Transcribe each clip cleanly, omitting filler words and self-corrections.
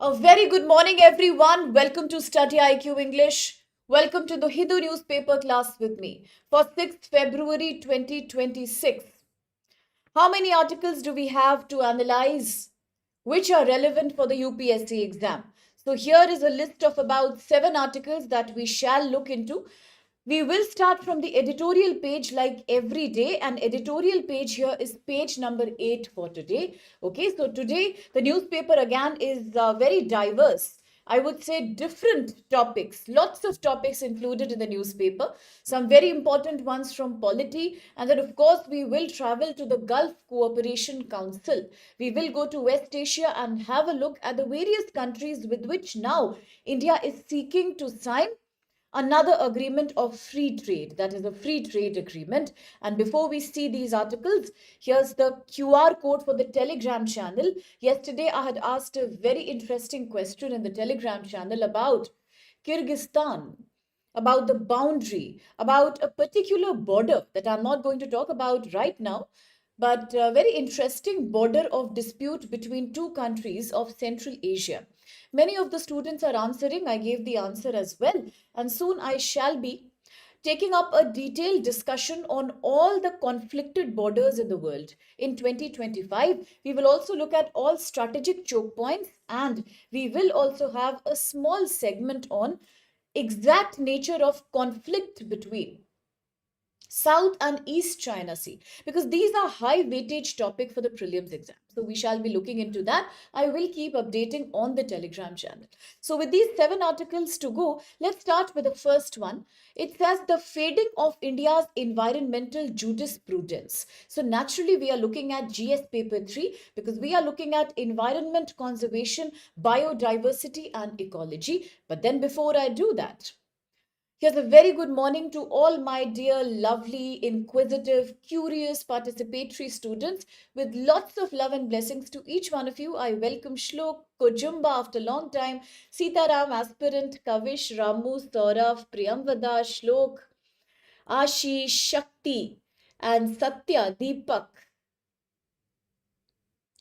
A very good morning, everyone. Welcome to StudyIQ English. Welcome to the Hindu newspaper class with me for 6th February 2026. How many articles do we have to analyze which are relevant for the UPSC exam? So here is a list of about 7 articles that we shall look into. We will start from the editorial page like every day, and editorial page here is page number 8 for today. Okay, so today the newspaper again is very diverse. I would say different topics, lots of topics included in the newspaper, some very important ones from polity, and then of course we will travel to the Gulf Cooperation Council. We will go to West Asia and have a look at the various countries with which now India is seeking to sign another agreement of free trade, that is a free trade agreement. And before we see these articles, here's the QR code for the Telegram channel. Yesterday I had asked a very interesting question in the Telegram channel about Kyrgyzstan, about the boundary, about a particular border that I'm not going to talk about right now, but a very interesting border of dispute between two countries of Central Asia. Many of the students are answering. I gave the answer as well. And soon I shall be taking up a detailed discussion on all the conflicted borders in the world. In 2025, we will also look at all strategic choke points, and we will also have a small segment on exact nature of conflict between South and East China Sea, because these are high weightage topic for the prelims exam. So we shall be looking into that. I will keep updating on the Telegram channel. So with these 7 articles to go, let's start with the first one. It says the fading of India's environmental jurisprudence. So naturally we are looking at GS paper 3 because we are looking at environment conservation, biodiversity and ecology. But then before I do that, here's a very good morning to all my dear, lovely, inquisitive, curious, participatory students. With lots of love and blessings to each one of you, I welcome Shlok, Kojumba after a long time, Sitaram, aspirant, Kavish, Ramu, Saurav, Priyamvada, Shlok, Ashish, Shakti, and Satya, Deepak,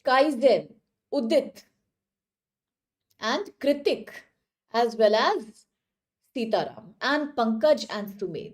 Kaizen, Udit, and Kritik, as well as Sitaram and Pankaj and Sumedh.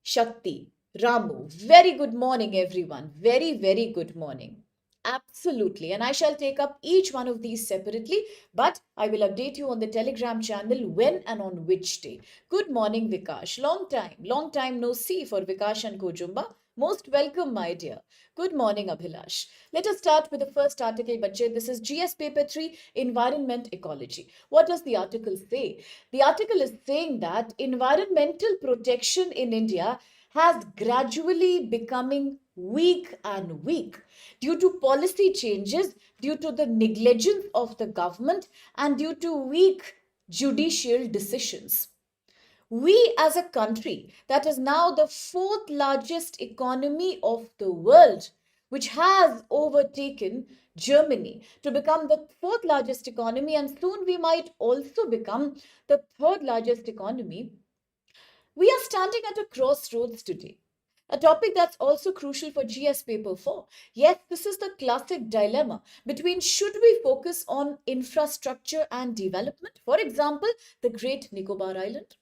Shakti, Ramu, very good morning, everyone. Very, very good morning. Absolutely. And I shall take up each one of these separately, but I will update you on the Telegram channel when and on which day. Good morning, Vikash. Long time no see for Vikash and Kojumba. Most welcome, my dear. Good morning, Abhilash. Let us start with the first article, Bachche. This is GS Paper 3, Environment Ecology. What does the article say? The article is saying that environmental protection in India has gradually becoming weak and weak due to policy changes, due to the negligence of the government, and due to weak judicial decisions. We, as a country that is now the 4th largest economy of the world, which has overtaken Germany to become the 4th largest economy, and soon we might also become the 3rd largest economy, we are standing at a crossroads today. A topic that's also crucial for GS paper 4. Yes, this is the classic dilemma between should we focus on infrastructure and development, for example, the Great Nicobar Island,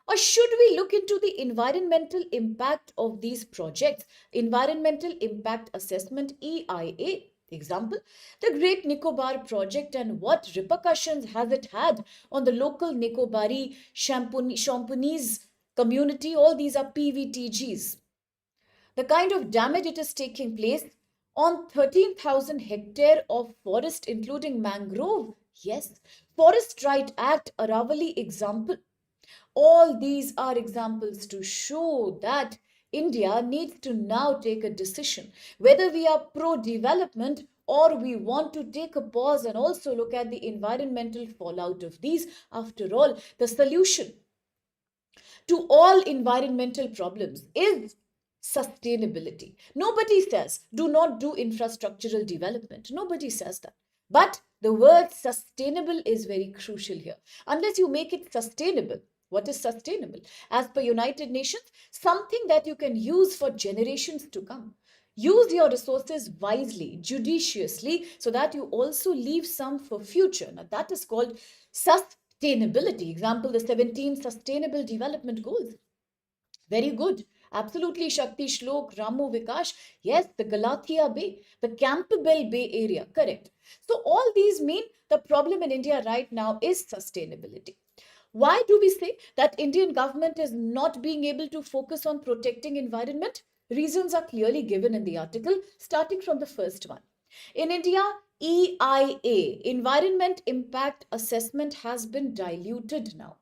or should we look into the environmental impact of these projects? Environmental Impact Assessment, EIA. Example, the Great Nicobar project and what repercussions has it had on the local Nicobari Championese community. All these are PVTGs. The kind of damage it is taking place on 13,000 hectare of forest, including mangrove. Yes, Forest Right Act, Aravali example. All these are examples to show that India needs to now take a decision whether we are pro development or we want to take a pause and also look at the environmental fallout of these. After all, the solution to all environmental problems is sustainability. Nobody says do not do infrastructural development. Nobody says that. But the word sustainable is very crucial here. Unless you make it sustainable, what is sustainable? As per United Nations, something that you can use for generations to come. Use your resources wisely, judiciously, so that you also leave some for future. Now, that is called sustainability. Example, the 17 Sustainable Development Goals. Very good. Absolutely, Shakti, Shlok, Ramu, Vikash. Yes, the Galathia Bay, the Campbell Bay area. Correct. So all these mean the problem in India right now is sustainability. Why do we say that Indian government is not being able to focus on protecting environment? Reasons are clearly given in the article, starting from the first one. In India, EIA, Environment Impact Assessment, has been diluted now.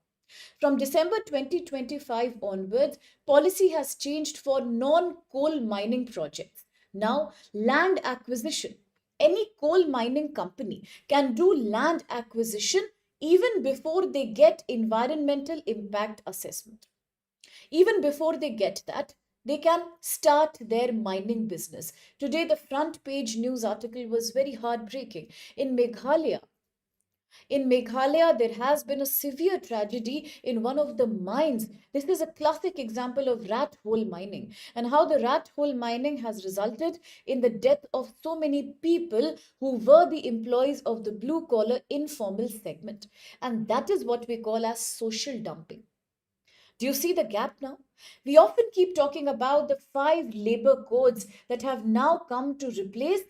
From December 2025 onwards, policy has changed for non-coal mining projects. Now, land acquisition. Any coal mining company can do land acquisition even before they get environmental impact assessment. Even before they get that, they can start their mining business. Today, the front page news article was very heartbreaking. In Meghalaya, there has been a severe tragedy in one of the mines. This is a classic example of rat hole mining, and how the rat hole mining has resulted in the death of so many people who were the employees of the blue collar informal segment. And that is what we call as social dumping. Do you see the gap now? We often keep talking about the 5 labor codes that have now come to replace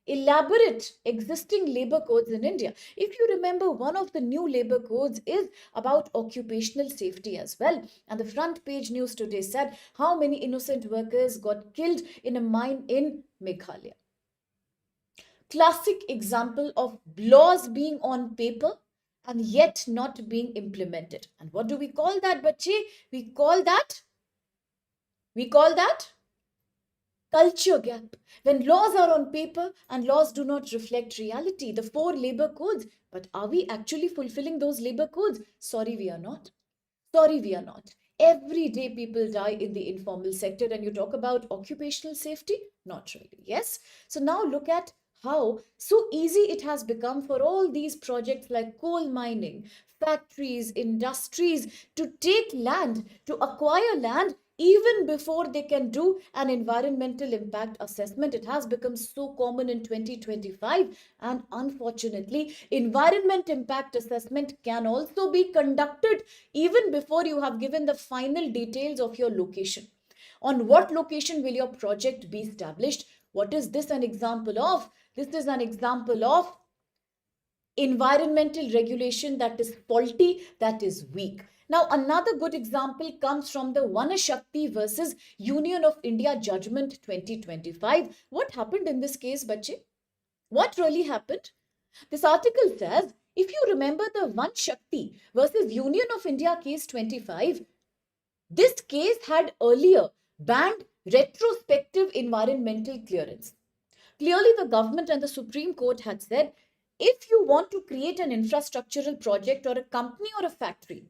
elaborate existing labor codes in India. If you remember, one of the new labor codes is about occupational safety as well. And the front page news today said how many innocent workers got killed in a mine in Meghalaya. Classic example of laws being on paper and yet not being implemented. And what do we call that, bache? We call that culture gap. When laws are on paper and laws do not reflect reality, the 4 labor codes, but are we actually fulfilling those labor codes? Sorry, we are not. Sorry, we are not. Every day people die in the informal sector, and you talk about occupational safety? Not really. Yes. So now look at how so easy it has become for all these projects like coal mining, factories, industries to take land, to acquire land even before they can do an environmental impact assessment. It has become so common in 2025, and unfortunately, environment impact assessment can also be conducted even before you have given the final details of your location. On what location will your project be established? What is this an example of? This is an example of environmental regulation that is faulty, that is weak. Now, another good example comes from the Vanashakti versus Union of India Judgment 2025. What happened in this case, Bache? What really happened? This article says, if you remember the Vanashakti versus Union of India case 25, this case had earlier banned retrospective environmental clearance. Clearly, the government and the Supreme Court had said, if you want to create an infrastructural project or a company or a factory,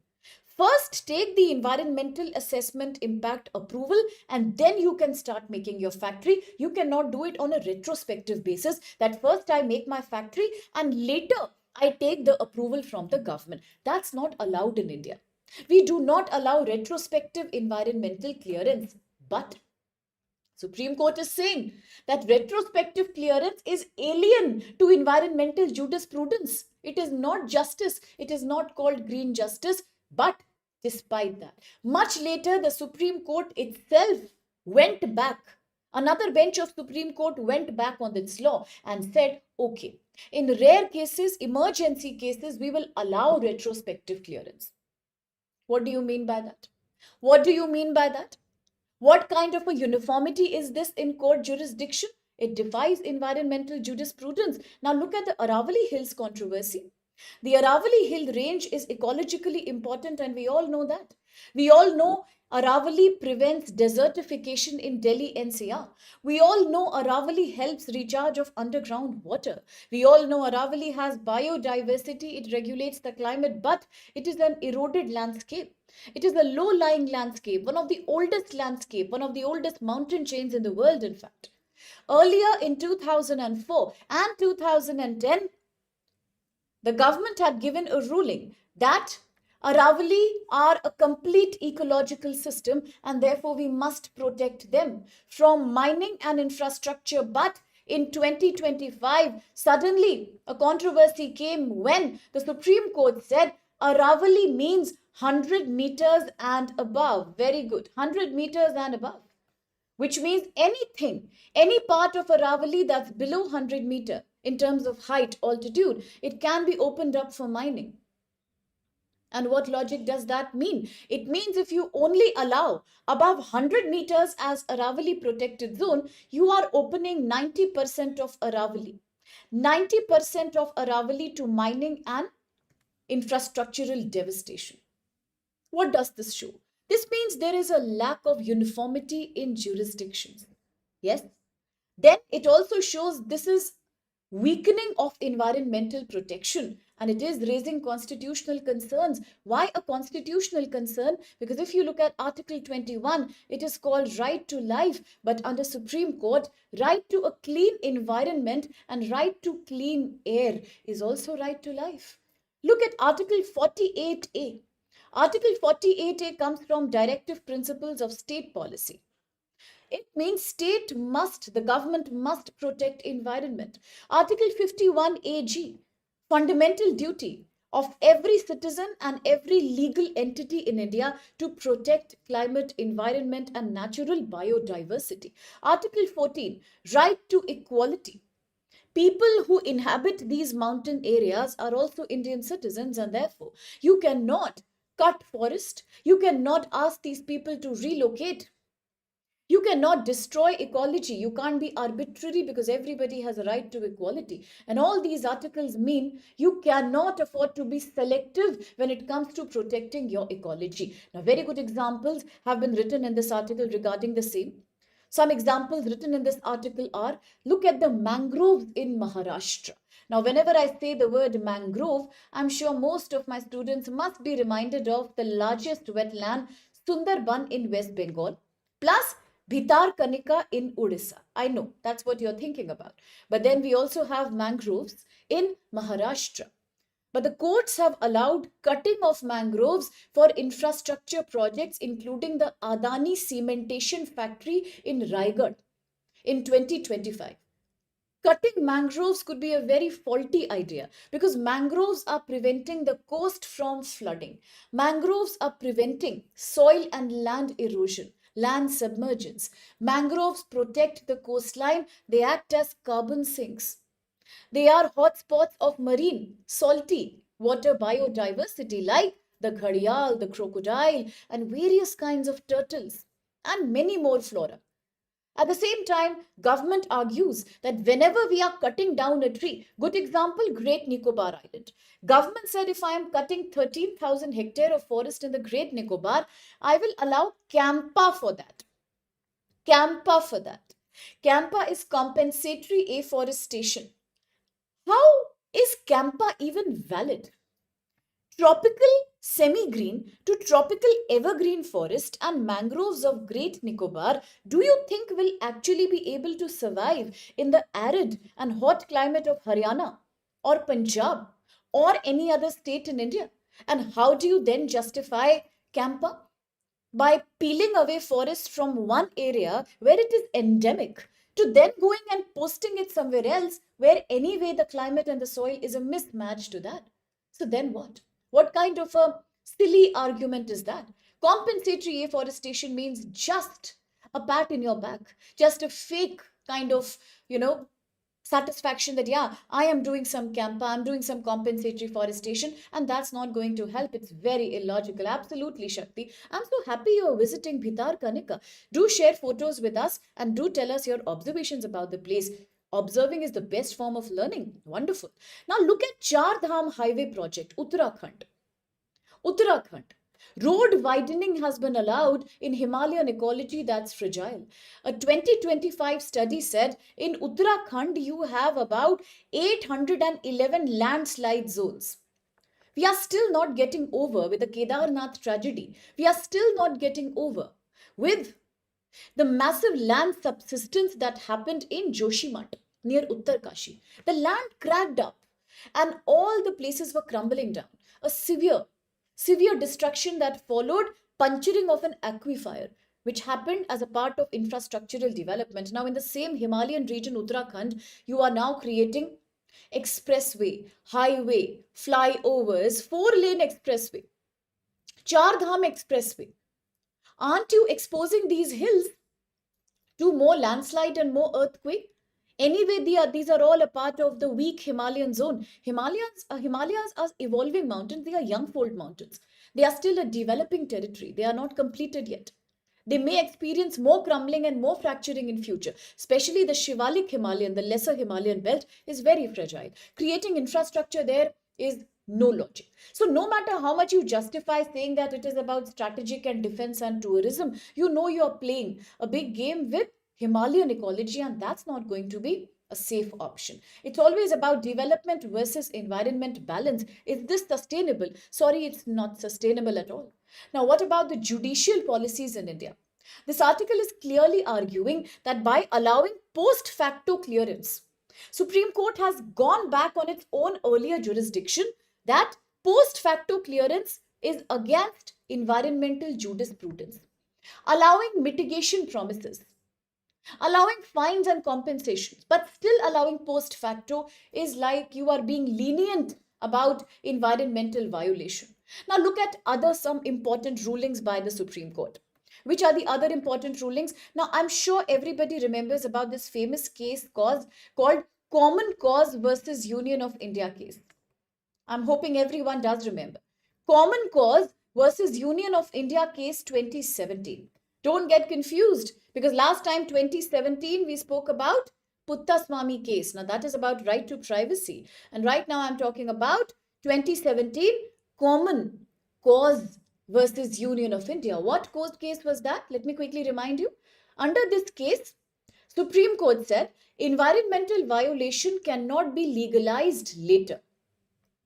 first take the environmental assessment impact approval and then you can start making your factory. You cannot do it on a retrospective basis that first I make my factory and later I take the approval from the government. That's not allowed in India. We do not allow retrospective environmental clearance, but Supreme Court is saying that retrospective clearance is alien to environmental jurisprudence. It is not justice. It is not called green justice. But despite that, much later the Supreme Court itself went back. Another bench of Supreme Court went back on its law and said, okay, in rare cases, emergency cases, we will allow retrospective clearance. What do you mean by that? What do you mean by that? What kind of a uniformity is this in court jurisdiction? It defies environmental jurisprudence. Now look at the Aravalli Hills controversy. The Aravalli Hill range is ecologically important and we all know that. We all know Aravalli prevents desertification in Delhi NCR. We all know Aravalli helps recharge of underground water. We all know Aravalli has biodiversity, it regulates the climate, but it is an eroded landscape. It is a low-lying landscape, one of the oldest landscape, one of the oldest mountain chains in the world, in fact. Earlier in 2004 and 2010, the government had given a ruling that Aravali are a complete ecological system and therefore we must protect them from mining and infrastructure. But in 2025, suddenly a controversy came when the Supreme Court said Aravali means 100 meters and above. Very good. 100 meters and above, which means anything, any part of Aravali that's below 100 meter in terms of height, altitude, it can be opened up for mining. And what logic does that mean? It means if you only allow above 100 meters as Aravali protected zone, you are opening 90% of Aravali. 90% of Aravali to mining and infrastructural devastation. What does this show? This means there is a lack of uniformity in jurisdictions. Yes? Then it also shows this is weakening of environmental protection and it is raising constitutional concerns. Why a constitutional concern? Because if you look at Article 21, it is called right to life, but under Supreme Court, right to a clean environment and right to clean air is also right to life. Look at Article 48A. Article 48A comes from Directive Principles of State Policy. It means the government must protect environment. Article 51 AG, fundamental duty of every citizen and every legal entity in India to protect climate, environment and natural biodiversity. Article 14, right to equality. People who inhabit these mountain areas are also Indian citizens and therefore you cannot cut forest. You cannot ask these people to relocate. You cannot destroy ecology. You can't be arbitrary because everybody has a right to equality. And all these articles mean you cannot afford to be selective when it comes to protecting your ecology. Now, very good examples have been written in this article regarding the same. Some examples written in this article are, look at the mangroves in Maharashtra. Now, whenever I say the word mangrove, I'm sure most of my students must be reminded of the largest wetland, Sundarban in West Bengal, plus Bhitarkanika in Odisha. I know that's what you're thinking about. But then we also have mangroves in Maharashtra. But the courts have allowed cutting of mangroves for infrastructure projects, including the Adani cementation factory in Raigad in 2025. Cutting mangroves could be a very faulty idea because mangroves are preventing the coast from flooding. Mangroves are preventing soil and land erosion, land submergence. Mangroves protect the coastline, they act as carbon sinks. They are hotspots of marine, salty water biodiversity like the gharial, the crocodile, and various kinds of turtles, and many more flora. At the same time, government argues that whenever we are cutting down a tree, good example, Great Nicobar Island. Government said if I am cutting 13,000 hectare of forest in the Great Nicobar, I will allow CAMPA for that. CAMPA for that. CAMPA is compensatory afforestation. How is CAMPA even valid? Tropical semi-green to tropical evergreen forest and mangroves of Great Nicobar, do you think will actually be able to survive in the arid and hot climate of Haryana or Punjab or any other state in India? And how do you then justify Campa? By peeling away forests from one area where it is endemic to then going and posting it somewhere else where anyway the climate and the soil is a mismatch to that. So then what? What kind of a silly argument is that? Compensatory afforestation means just a pat in your back, just a fake kind of, satisfaction that, yeah, I am doing some campa, I'm doing some compensatory forestation, and that's not going to help. It's very illogical. Absolutely, Shakti. I'm so happy you're visiting Bhitar Kanika. Do share photos with us and do tell us your observations about the place. Observing is the best form of learning. Wonderful. Now look at Char Dham Highway Project, Uttarakhand. Uttarakhand. Road widening has been allowed in Himalayan ecology that's fragile. A 2025 study said in Uttarakhand you have about 811 landslide zones. We are still not getting over with the Kedarnath tragedy. We are still not getting over with the massive land subsidence that happened in Joshimath near Uttarkashi. The land cracked up and all the places were crumbling down. A severe severe destruction that followed puncturing of an aquifer, which happened as a part of infrastructural development. Now, in the same Himalayan region, Uttarakhand, you are now creating expressway, highway, flyovers, four-lane expressway, Char Dham expressway. Aren't you exposing these hills to more landslide and more earthquake? Anyway, these are all a part of the weak Himalayan zone. Himalayas are evolving mountains. They are young fold mountains. They are still a developing territory. They are not completed yet. They may experience more crumbling and more fracturing in future. Especially the Shivalik Himalayan, the lesser Himalayan belt, is very fragile. Creating infrastructure there is no logic. So no matter how much you justify saying that it is about strategic and defense and tourism, you know you're playing a big game with Himalayan ecology, and that's not going to be a safe option. It's always about development versus environment balance. Is this sustainable? Sorry, it's not sustainable at all. Now, what about the judicial policies in India? This article is clearly arguing that by allowing post facto clearance, Supreme Court has gone back on its own earlier jurisdiction that post facto clearance is against environmental jurisprudence, allowing mitigation promises, allowing fines and compensations, but still allowing post facto is like you are being lenient about environmental violation. Now look at other some important rulings by the Supreme Court. Which are the other important rulings? Now I'm sure everybody remembers about this famous case called Common Cause versus Union of India case. I'm hoping everyone does remember. Common Cause versus Union of India case 2017. Don't get confused because last time 2017 we spoke about Puttaswamy case. Now that is about right to privacy. And right now I'm talking about 2017 Common Cause versus Union of India. What court case was that? Let me quickly remind you. Under this case, Supreme Court said environmental violation cannot be legalized later.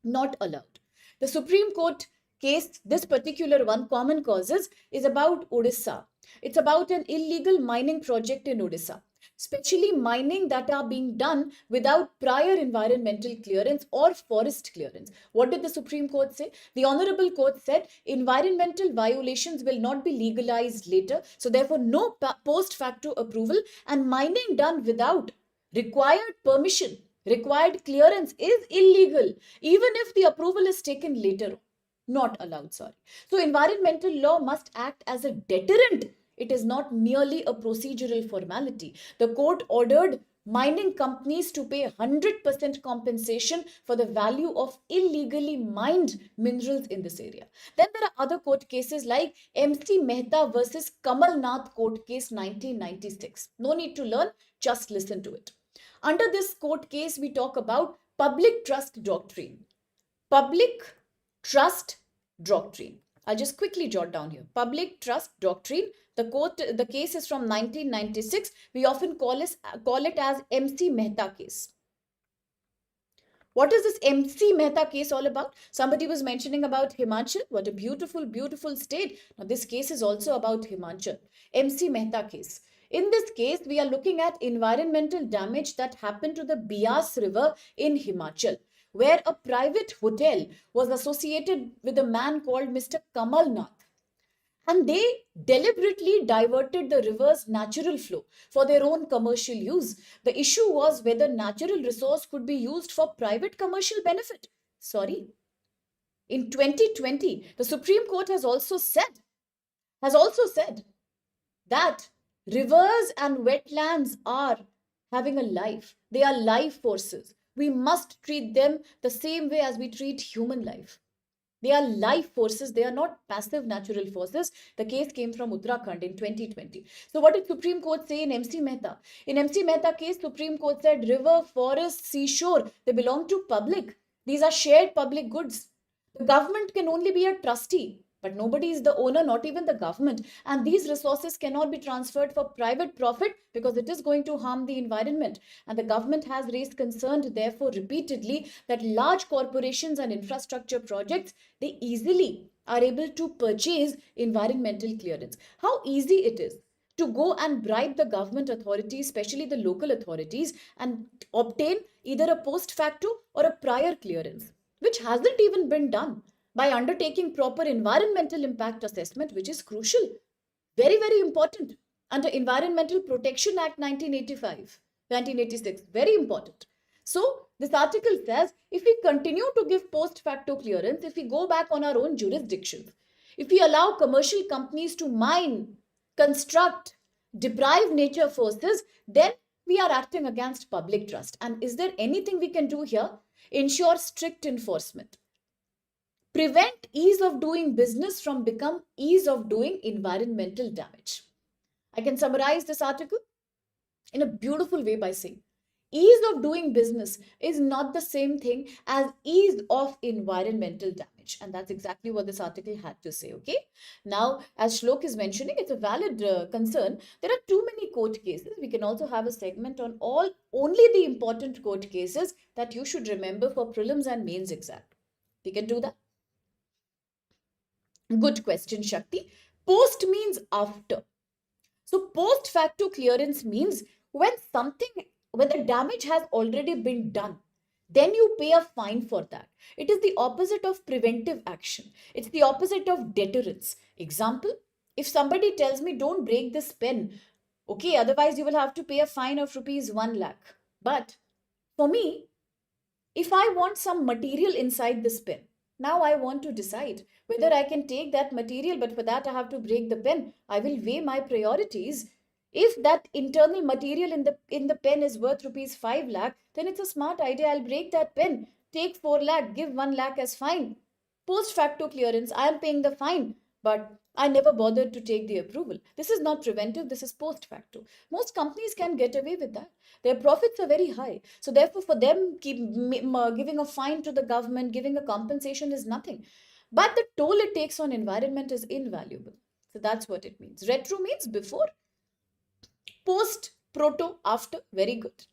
Not allowed. The Supreme Court case, this particular one, Common Causes, is about Odisha. It's about an illegal mining project in Odisha, especially mining that are being done without prior environmental clearance or forest clearance. What did the Supreme Court say? The Honorable Court said environmental violations will not be legalized later, so therefore no post facto approval, and mining done without required permission, required clearance is illegal, even if the approval is taken later. Not allowed, sorry. So environmental law must act as a deterrent. It is not merely a procedural formality. The court ordered mining companies to pay 100% compensation for the value of illegally mined minerals in this area. Then there are other court cases like MC Mehta versus Kamal Nath court case 1996. No need to learn, just listen to it. Under this court case, we talk about public trust doctrine. Public trust doctrine. I'll just quickly jot down here. Public trust doctrine. The case is from 1996. We often call it as MC Mehta case. What is this MC Mehta case all about? Somebody was mentioning about Himachal. What a beautiful, beautiful state. Now this case is also about Himachal. MC Mehta case. In this case, we are looking at environmental damage that happened to the Bias River in Himachal, where a private hotel was associated with a man called Mr. Kamal Nath. And they deliberately diverted the river's natural flow for their own commercial use. The issue was whether natural resource could be used for private commercial benefit. Sorry. In 2020, the Supreme Court has also said that rivers and wetlands are having a life. They are life forces. We must treat them the same way as we treat human life. They are life forces. They are not passive natural forces. The case came from Uttarakhand in 2020. So what did Supreme Court say in MC Mehta? In MC Mehta case, Supreme Court said river, forest, seashore, they belong to public. These are shared public goods. The government can only be a trustee. But nobody is the owner, not even the government. And these resources cannot be transferred for private profit because it is going to harm the environment. And the government has raised concern, therefore, repeatedly that large corporations and infrastructure projects, they easily are able to purchase environmental clearance. How easy it is to go and bribe the government authorities, especially the local authorities, and obtain either a post facto or a prior clearance, which hasn't even been done. by undertaking proper environmental impact assessment, which is crucial, very, very important, under Environmental Protection Act 1985, 1986, very important. So this article says if we continue to give post facto clearance, if we go back on our own jurisdictions, if we allow commercial companies to mine, construct, deprive nature forces, then we are acting against public trust. And is there anything we can do here? Ensure strict enforcement. Prevent ease of doing business from become ease of doing environmental damage. I can summarize this article in a beautiful way by saying ease of doing business is not the same thing as ease of environmental damage. And that's exactly what this article had to say. Okay. Now, as Shlok is mentioning, it's a valid concern. There are too many court cases. We can also have a segment on only the important court cases that you should remember for prelims and mains exam. We can do that. Good question, Shakti. Post means after. So post facto clearance means when the damage has already been done, then you pay a fine for that. It is the opposite of preventive action. It's the opposite of deterrence. Example, if somebody tells me don't break this pen, okay, otherwise you will have to pay a fine of rupees 1 lakh. But for me, if I want some material inside this pen, now I want to decide whether I can take that material, but for that I have to break the pen. I will weigh my priorities. If that internal material in the pen is worth rupees 5 lakh, then it's a smart idea. I'll break that pen, take 4 lakh, give 1 lakh as fine. Post facto clearance, I am paying the fine, but I never bothered to take the approval. This is not preventive, this is post facto. Most companies can get away with that. Their profits are very high. So therefore, for them, giving a fine to the government, giving a compensation is nothing. But the toll it takes on environment is invaluable. So that's what it means. Retro means before, post, proto, after. Very good.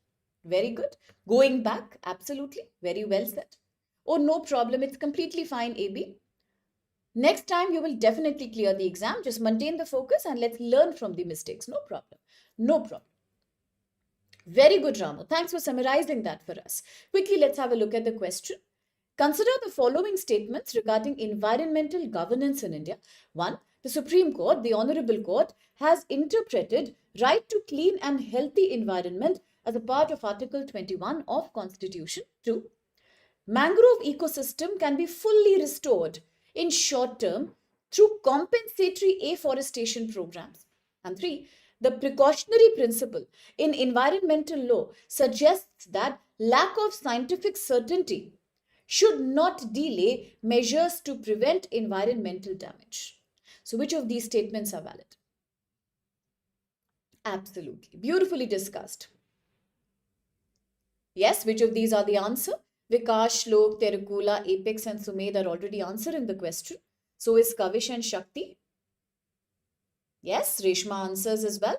Very good. Going back, absolutely. Very well said. Oh, no problem. It's completely fine, AB. Next time you will definitely clear the exam. Just maintain the focus and let's learn from the mistakes. No problem. No problem. Very good, Ramu. Thanks for summarizing that for us. Quickly, let's have a look at the question. Consider the following statements regarding environmental governance in India. 1. The Supreme Court, the Honorable Court, has interpreted right to clean and healthy environment as a part of Article 21 of Constitution. 2. Mangrove ecosystem can be fully restored in short term through compensatory afforestation programs. And 3. The precautionary principle in environmental law suggests that lack of scientific certainty should not delay measures to prevent environmental damage. So which of these statements are valid? Absolutely. Beautifully discussed. Yes, which of these are the answer? Vikash, Shlok, Terukula, Apex and Sumed are already answering the question. So is Kavish and Shakti. Yes, Reshma answers as well.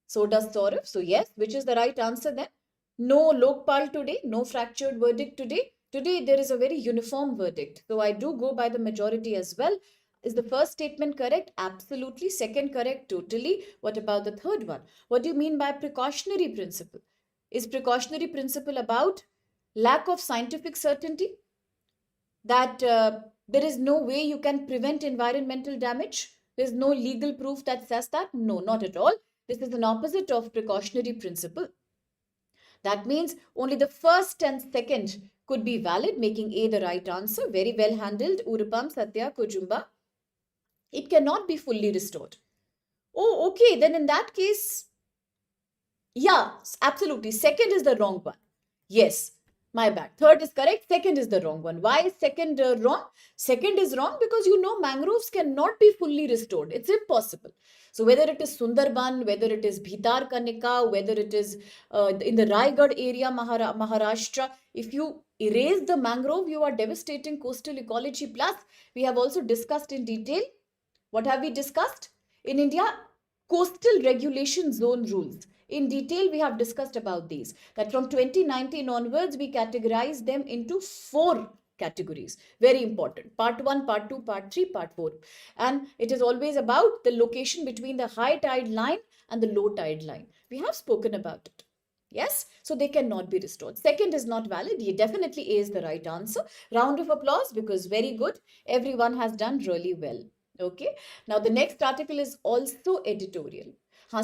So does Saurav. So yes, which is the right answer then? No Lokpal today, no fractured verdict today. Today there is a very uniform verdict. So I do go by the majority as well. Is the first statement correct? Absolutely. Second correct? Totally. What about the third one? What do you mean by precautionary principle? Is precautionary principle about lack of scientific certainty? That there is no way you can prevent environmental damage? There's no legal proof that says that? No, not at all. This is an opposite of precautionary principle. That means only the first and second could be valid, making A the right answer. Very well handled, Urupam, Satya, Kujumba. It cannot be fully restored. Oh, okay. Then in that case, yeah, absolutely. Second is the wrong one. Yes, my bad. Third is correct. Second is the wrong one. Why is second wrong? Second is wrong because mangroves cannot be fully restored. It's impossible. So whether it is Sundarban, whether it is Bhitar Kanika, whether it is in the Raigad area, Maharashtra, if you erase the mangrove, you are devastating coastal ecology. Plus, we have also discussed in detail. What have we discussed? In India, coastal regulation zone rules. In detail, we have discussed about these. That from 2019 onwards, we categorize them into 4 categories. Very important. Part 1, Part 2, Part 3, Part 4. And it is always about the location between the high tide line and the low tide line. We have spoken about it. Yes, so they cannot be restored. Second is not valid. He definitely A is the right answer. Round of applause because very good. Everyone has done really well. Okay. Now the next article is also editorial.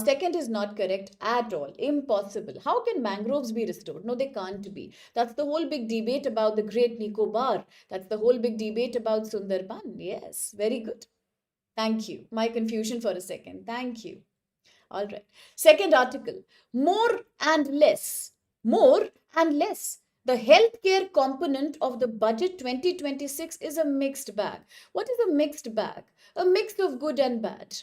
Second is not correct at all. Impossible. How can mangroves be restored? No, they can't be. That's the whole big debate about the Great Nicobar. That's the whole big debate about Sundarban. Yes, very good. Thank you. My confusion for a second. Thank you. All right. Second article, more and less. More and less. The healthcare component of the budget 2026 is a mixed bag. What is a mixed bag? A mix of good and bad.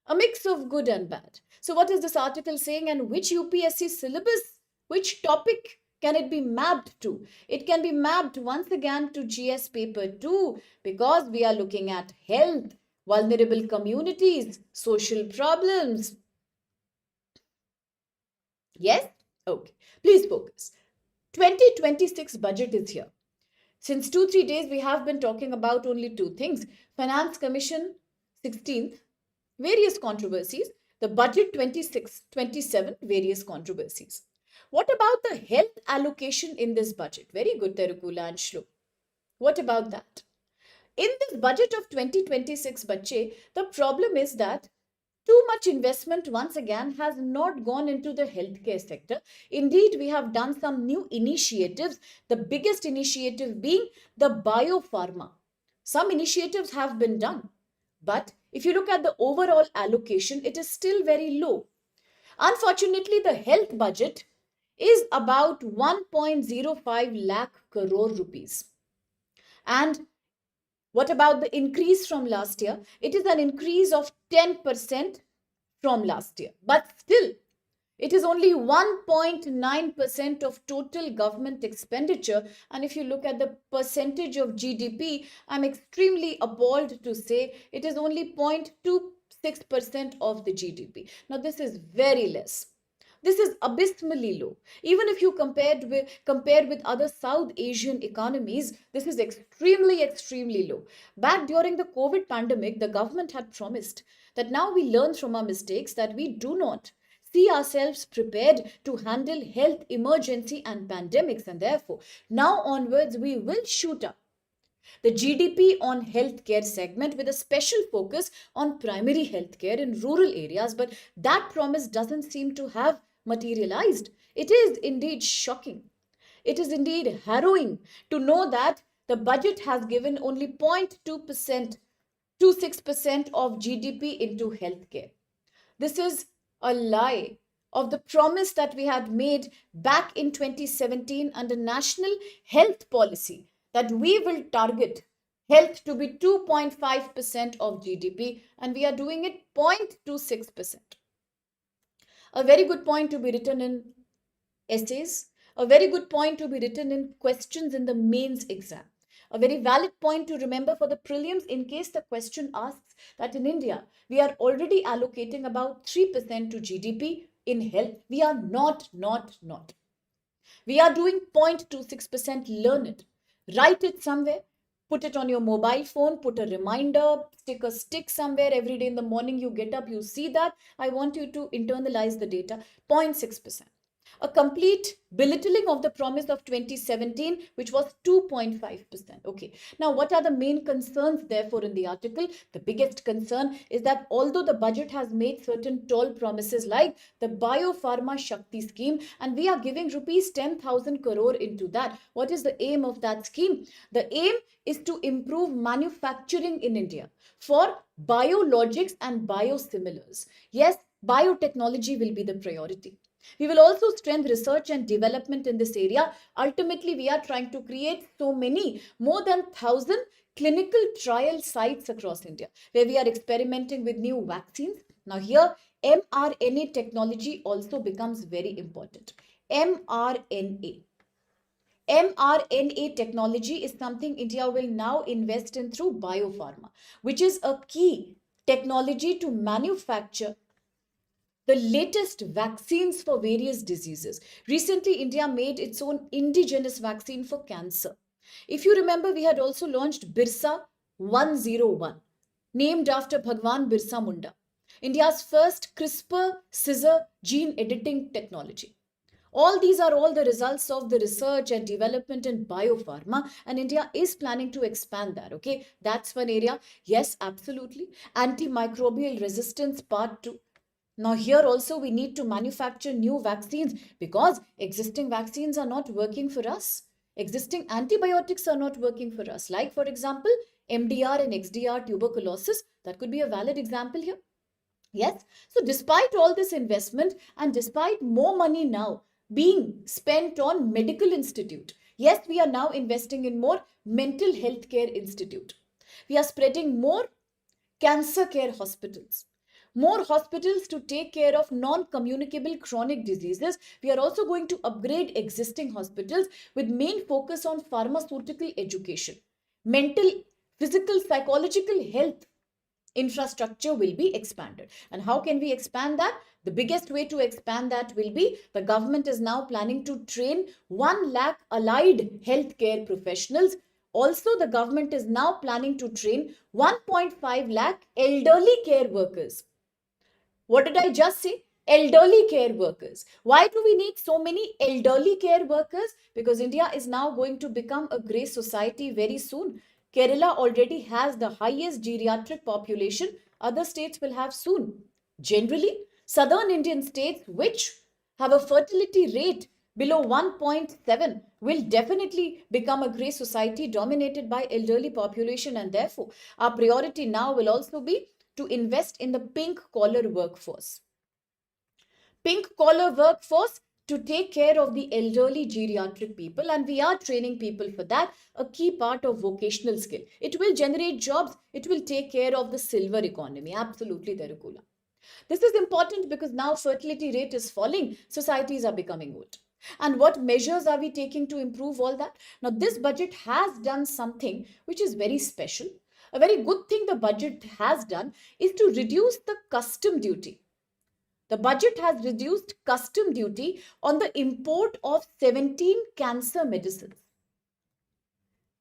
A mix of good and bad. So, what is this article saying, and which UPSC syllabus, which topic can it be mapped to? It can be mapped once again to GS paper 2 because we are looking at health, vulnerable communities, social problems. Yes? Okay. Please focus. 2026 budget is here. Since 2-3 days, we have been talking about only two things. Finance Commission 16th, various controversies. The budget 26-27, various controversies. What about the health allocation in this budget? Very good, Terukula and Shlo. What about that? In this budget of 2026, Bache, the problem is that too much investment once again has not gone into the healthcare sector. Indeed, we have done some new initiatives, the biggest initiative being the biopharma. Some initiatives have been done, but if you look at the overall allocation, it is still very low. Unfortunately, the health budget is about 1.05 lakh crore rupees. And what about the increase from last year? It is an increase of 10% from last year. But still, it is only 1.9% of total government expenditure. And if you look at the percentage of GDP, I'm extremely appalled to say it is only 0.26% of the GDP. Now, this is very less. This is abysmally low. Even if you compare with other South Asian economies, this is extremely low. Back during the COVID pandemic, the government had promised that now we learn from our mistakes that we do not see ourselves prepared to handle health emergency and pandemics, and therefore now onwards we will shoot up the GDP on healthcare segment with a special focus on primary healthcare in rural areas. But that promise doesn't seem to have materialized. It is indeed shocking. It is indeed harrowing to know that the budget has given only 0.2%, 26% of GDP into healthcare. This is a lie of the promise that we had made back in 2017 under National Health Policy that we will target health to be 2.5% of GDP, and we are doing it 0.26%. A very good point to be written in essays, a very good point to be written in questions in the mains exam. A very valid point to remember for the prelims in case the question asks that in India, we are already allocating about 3% to GDP in health. We are not. We are doing 0.26%. Learn it. Write it somewhere. Put it on your mobile phone. Put a reminder. Stick a stick somewhere. Every day in the morning you get up, you see that. I want you to internalize the data. 0.6%. A complete belittling of the promise of 2017, which was 2.5%. Okay. Now, what are the main concerns, therefore, in the article? The biggest concern is that although the budget has made certain tall promises like the Biopharma Shakti scheme, and we are giving rupees 10,000 crore into that, what is the aim of that scheme? The aim is to improve manufacturing in India for biologics and biosimilars. Yes, biotechnology will be the priority. We will also strengthen research and development in this area. Ultimately, we are trying to create so many, more than 1,000 clinical trial sites across India, where we are experimenting with new vaccines. Now here, mRNA technology also becomes very important. mRNA. mRNA technology is something India will now invest in through biopharma, which is a key technology to manufacture the latest vaccines for various diseases. Recently, India made its own indigenous vaccine for cancer. If you remember, we had also launched Birsa 101, named after Bhagwan Birsa Munda, India's first CRISPR scissor gene editing technology. All these are all the results of the research and development in biopharma, and India is planning to expand that. Okay, that's one area. Yes, absolutely. Antimicrobial resistance part 2. Now, here also we need to manufacture new vaccines because existing vaccines are not working for us. Existing antibiotics are not working for us. Like, for example, MDR and XDR tuberculosis, that could be a valid example here. Yes. So, despite all this investment and despite more money now being spent on medical institute, yes, we are now investing in more mental health care institute. We are spreading more cancer care hospitals, more hospitals to take care of non-communicable chronic diseases. We are also going to upgrade existing hospitals with main focus on pharmaceutical education. Mental, physical, psychological health infrastructure will be expanded. And how can we expand that? The biggest way to expand that will be the government is now planning to train 1 lakh allied healthcare professionals. Also, the government is now planning to train 1.5 lakh elderly care workers. What did I just say? Elderly care workers. Why do we need so many elderly care workers? Because India is now going to become a grey society very soon. Kerala already has the highest geriatric population. Other states will have soon. Generally, southern Indian states which have a fertility rate below 1.7 will definitely become a grey society dominated by elderly population, and therefore our priority now will also be to invest in the pink collar workforce. Pink collar workforce to take care of the elderly geriatric people, and we are training people for that, a key part of vocational skill. It will generate jobs, it will take care of the silver economy. Absolutely, Terukula. This is important because now fertility rate is falling, societies are becoming old. And what measures are we taking to improve all that? Now, this budget has done something which is very special. A very good thing the budget has done is to reduce the custom duty. The budget has reduced custom duty on the import of 17 cancer medicines.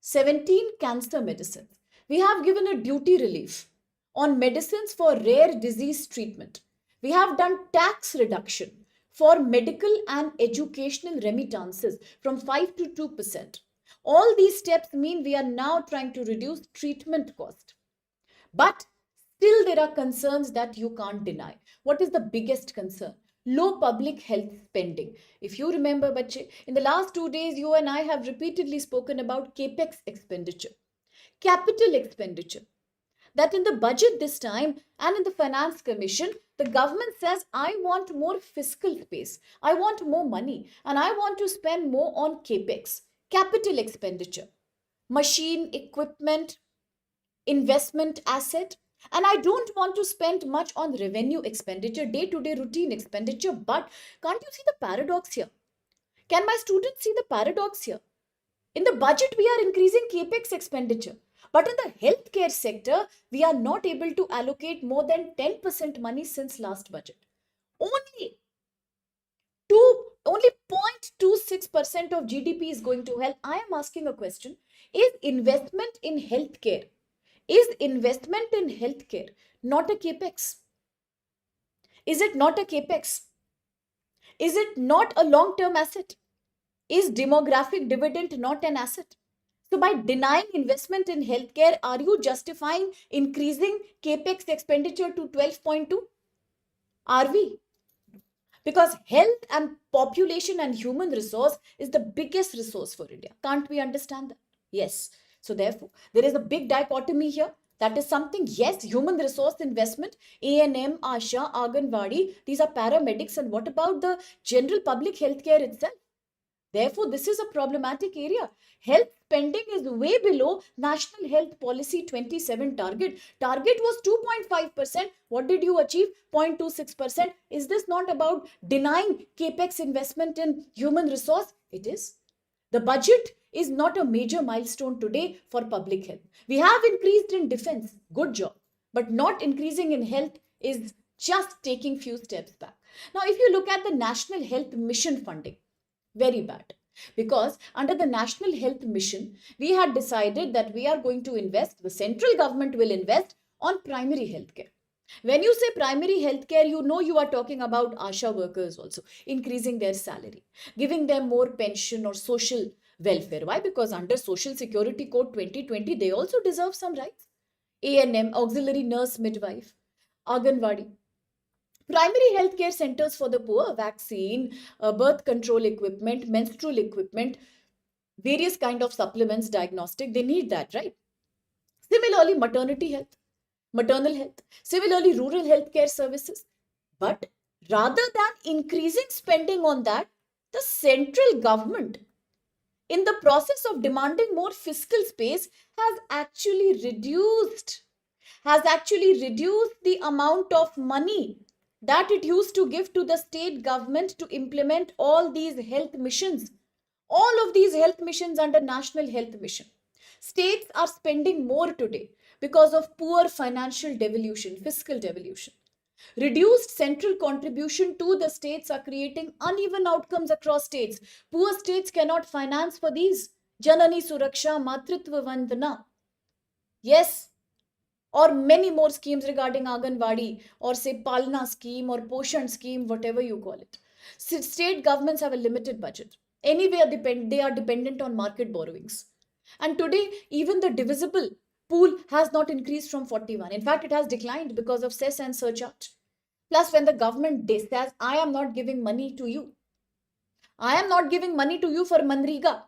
17 cancer medicines. We have given a duty relief on medicines for rare disease treatment. We have done tax reduction for medical and educational remittances from 5 to 2%. All these steps mean we are now trying to reduce treatment cost. But still there are concerns that you can't deny. What is the biggest concern? Low public health spending. If you remember, Bache, in the last 2 days, you and I have repeatedly spoken about capex expenditure, capital expenditure. That in the budget this time and in the Finance Commission, the government says, I want more fiscal space, I want more money, and I want to spend more on capex, capital expenditure, machine, equipment, investment asset. And I don't want to spend much on revenue expenditure, day-to-day routine expenditure. But can't you see the paradox here? Can my students see the paradox here? In the budget, we are increasing capex expenditure. But in the healthcare sector, we are not able to allocate more than 10% money since last budget. Only 0.26% of GDP is going to health. I am asking a question. Is investment in healthcare not a capex? Is it not a capex? Is it not a long-term asset? Is demographic dividend not an asset? So by denying investment in healthcare, are you justifying increasing capex expenditure to 12.2? Are we? Because health and population and human resource is the biggest resource for India. Can't we understand that? Yes. So therefore, there is a big dichotomy here. That is something, yes, human resource investment, A&M, ASHA, Anganwadi, these are paramedics. And what about the general public healthcare itself? Therefore, this is a problematic area. Health spending is way below National Health Policy 27 target. Target was 2.5%. What did you achieve? 0.26%. Is this not about denying capex investment in human resource? It is. The budget is not a major milestone today for public health. We have increased in defense. Good job. But not increasing in health is just taking few steps back. Now, if you look at the National Health Mission funding, very bad. Because under the National Health Mission, we had decided that we are going to invest, the central government will invest on primary healthcare. When you say primary healthcare, you know you are talking about ASHA workers also, increasing their salary, giving them more pension or social welfare. Why? Because under Social Security Code 2020, they also deserve some rights. ANM, auxiliary nurse midwife, Anganwadi, primary healthcare centers for the poor, vaccine, birth control equipment, menstrual equipment, various kind of supplements, diagnostic, they need that, right? Similarly, maternal health, similarly, rural healthcare services. But rather than increasing spending on that, the central government, in the process of demanding more fiscal space, has actually reduced the amount of money that it used to give to the state government to implement all these health missions. All of these health missions under National Health Mission. States are spending more today because of poor financial devolution, fiscal devolution. Reduced central contribution to the states are creating uneven outcomes across states. Poor states cannot finance for these. Janani Suraksha, Matritva Vandana. Yes, or many more schemes regarding Anganwadi or say Palna scheme or Poshan scheme, whatever you call it. State governments have a limited budget. Anyway, they are dependent on market borrowings. And today, even the divisible pool has not increased from 41. In fact, it has declined because of cess and surcharge. Plus, when the government says, I am not giving money to you, I am not giving money to you for Manriga.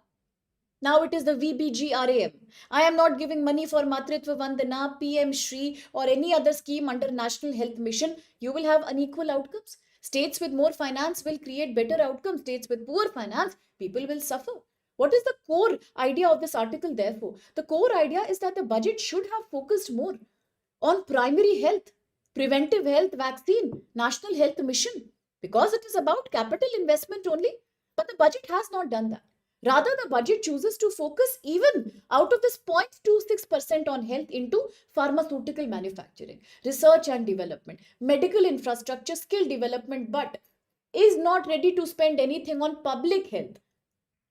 Now it is the VBGRAM. I am not giving money for Matritva Vandana, PM Shri, or any other scheme under National Health Mission. You will have unequal outcomes. States with more finance will create better outcomes. States with poor finance, people will suffer. What is the core idea of this article, therefore? The core idea is that the budget should have focused more on primary health, preventive health, vaccine, national health mission, because it is about capital investment only. But the budget has not done that. Rather, the budget chooses to focus even out of this 0.26% on health into pharmaceutical manufacturing, research and development, medical infrastructure, skill development, but is not ready to spend anything on public health.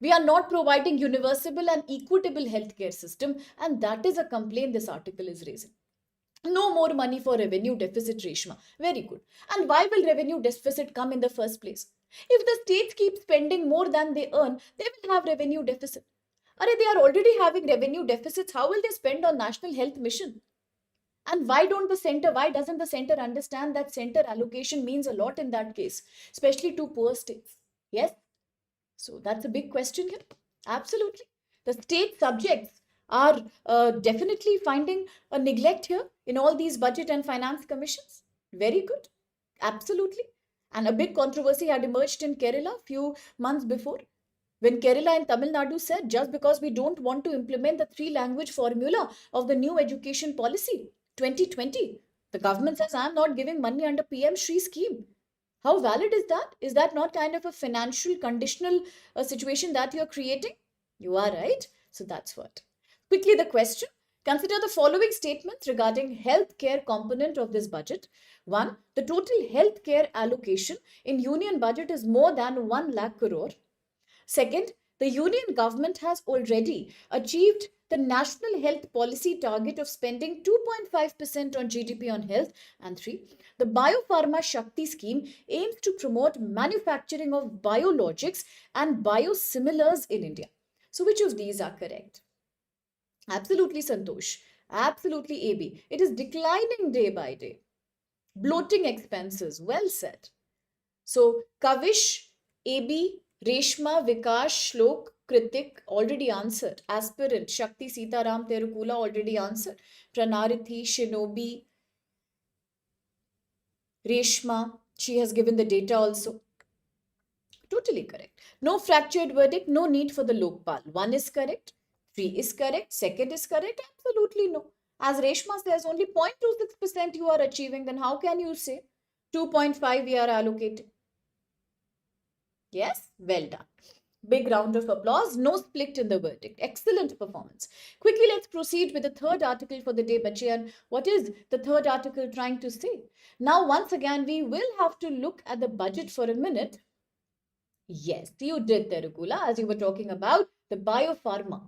We are not providing universal and equitable healthcare system, and that is a complaint this article is raising. No more money for revenue deficit, Reshma. Very good. And why will revenue deficit come in the first place? If the states keep spending more than they earn, they will have revenue deficit. They are already having revenue deficits. How will they spend on national health mission? And why doesn't the center understand that center allocation means a lot in that case, especially to poor states? Yes? So that's a big question here. Absolutely. The state subjects are definitely finding a neglect here in all these budget and finance commissions. Very good. Absolutely. And a big controversy had emerged in Kerala a few months before, when Kerala and Tamil Nadu said, just because we don't want to implement the three-language formula of the new education policy 2020, the government says, I'm not giving money under PM Shri scheme. How valid is that? Is that not kind of a financial conditional situation that you're creating? You are right. So that's what. Quickly, the question. Consider the following statements regarding healthcare component of this budget. 1. The total healthcare allocation in union budget is more than 1 lakh crore. Second, the union government has already achieved the national health policy target of spending 2.5% on GDP on health. And 3, the Biopharma Shakti scheme aims to promote manufacturing of biologics and biosimilars in India. So which of these are correct? Absolutely, Santosh. Absolutely, AB. It is declining day by day. Bloating expenses. Well said. So, Kavish, AB, Reshma, Vikash, Shlok, Kritik already answered. Aspirant, Shakti Sitaram Terukula already answered. Pranarithi, Shinobi, Reshma, she has given the data also. Totally correct. No fractured verdict, no need for the Lokpal. 1 is correct, 3 is correct, 2nd is correct, absolutely no. As Reshma says, only 0.26% you are achieving, then how can you say 2.5 we are allocating? Yes, well done. Big round of applause. No split in the verdict. Excellent performance. Quickly, let's proceed with the third article for the day, Bachian. What is the third article trying to say? Now, once again, we will have to look at the budget for a minute. Yes, you did, Terukula, as you were talking about the biopharma.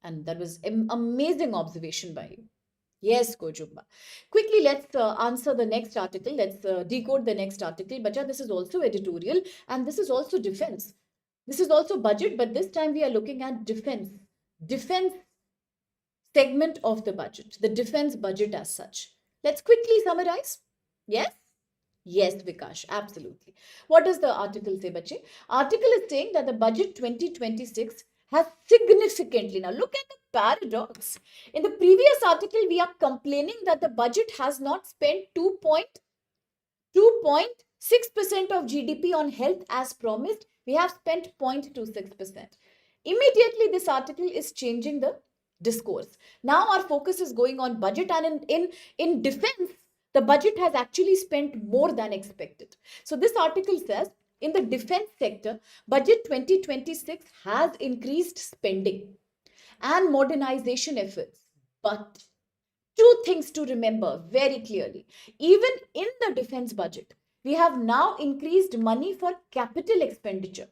And that was an amazing observation by you. Yes, Kojumba. Quickly, let's answer the next article. Let's decode the next article. Bacha, this is also editorial and this is also defense. This is also budget, but this time we are looking at defense. Defense segment of the budget, the defense budget as such. Let's quickly summarize. Yes? Yes, Vikash, absolutely. What does the article say, Bache? Article is saying that the budget 2026 has significantly, now look at the paradox. In the previous article, we are complaining that the budget has not spent 2.6% of GDP on health as promised. We have spent 0.26%. Immediately, this article is changing the discourse. Now our focus is going on budget, and in defense, the budget has actually spent more than expected. So this article says, in the defense sector, budget 2026 has increased spending and modernization efforts. But two things to remember very clearly. Even in the defense budget, we have now increased money for capital expenditure,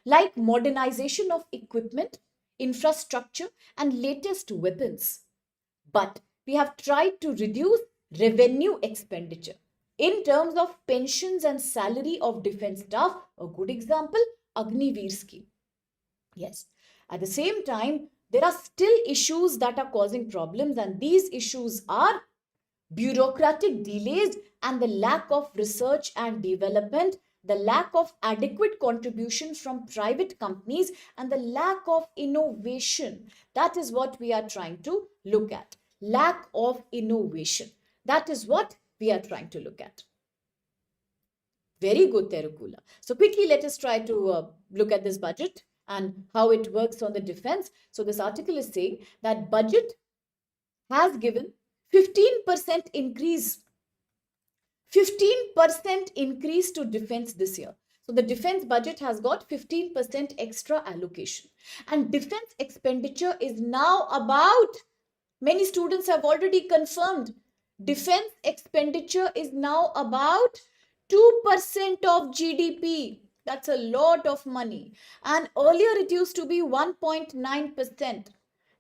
like modernization of equipment, infrastructure, and latest weapons. But we have tried to reduce revenue expenditure in terms of pensions and salary of defense staff. A good example, Agniveer scheme. Yes. At the same time, there are still issues that are causing problems, and these issues are bureaucratic delays and the lack of research and development, the lack of adequate contribution from private companies, and the lack of innovation. That is what we are trying to look at. Lack of innovation. That is what we are trying to look at. Very good, Terukula. So quickly, let us try to look at this budget and how it works on the defense. So this article is saying that budget has given 15% increase. 15% increase to defense this year. So the defense budget has got 15% extra allocation. And defense expenditure is now about, many students have already confirmed, defense expenditure is now about 2% of GDP. That's a lot of money. And earlier it used to be 1.9%.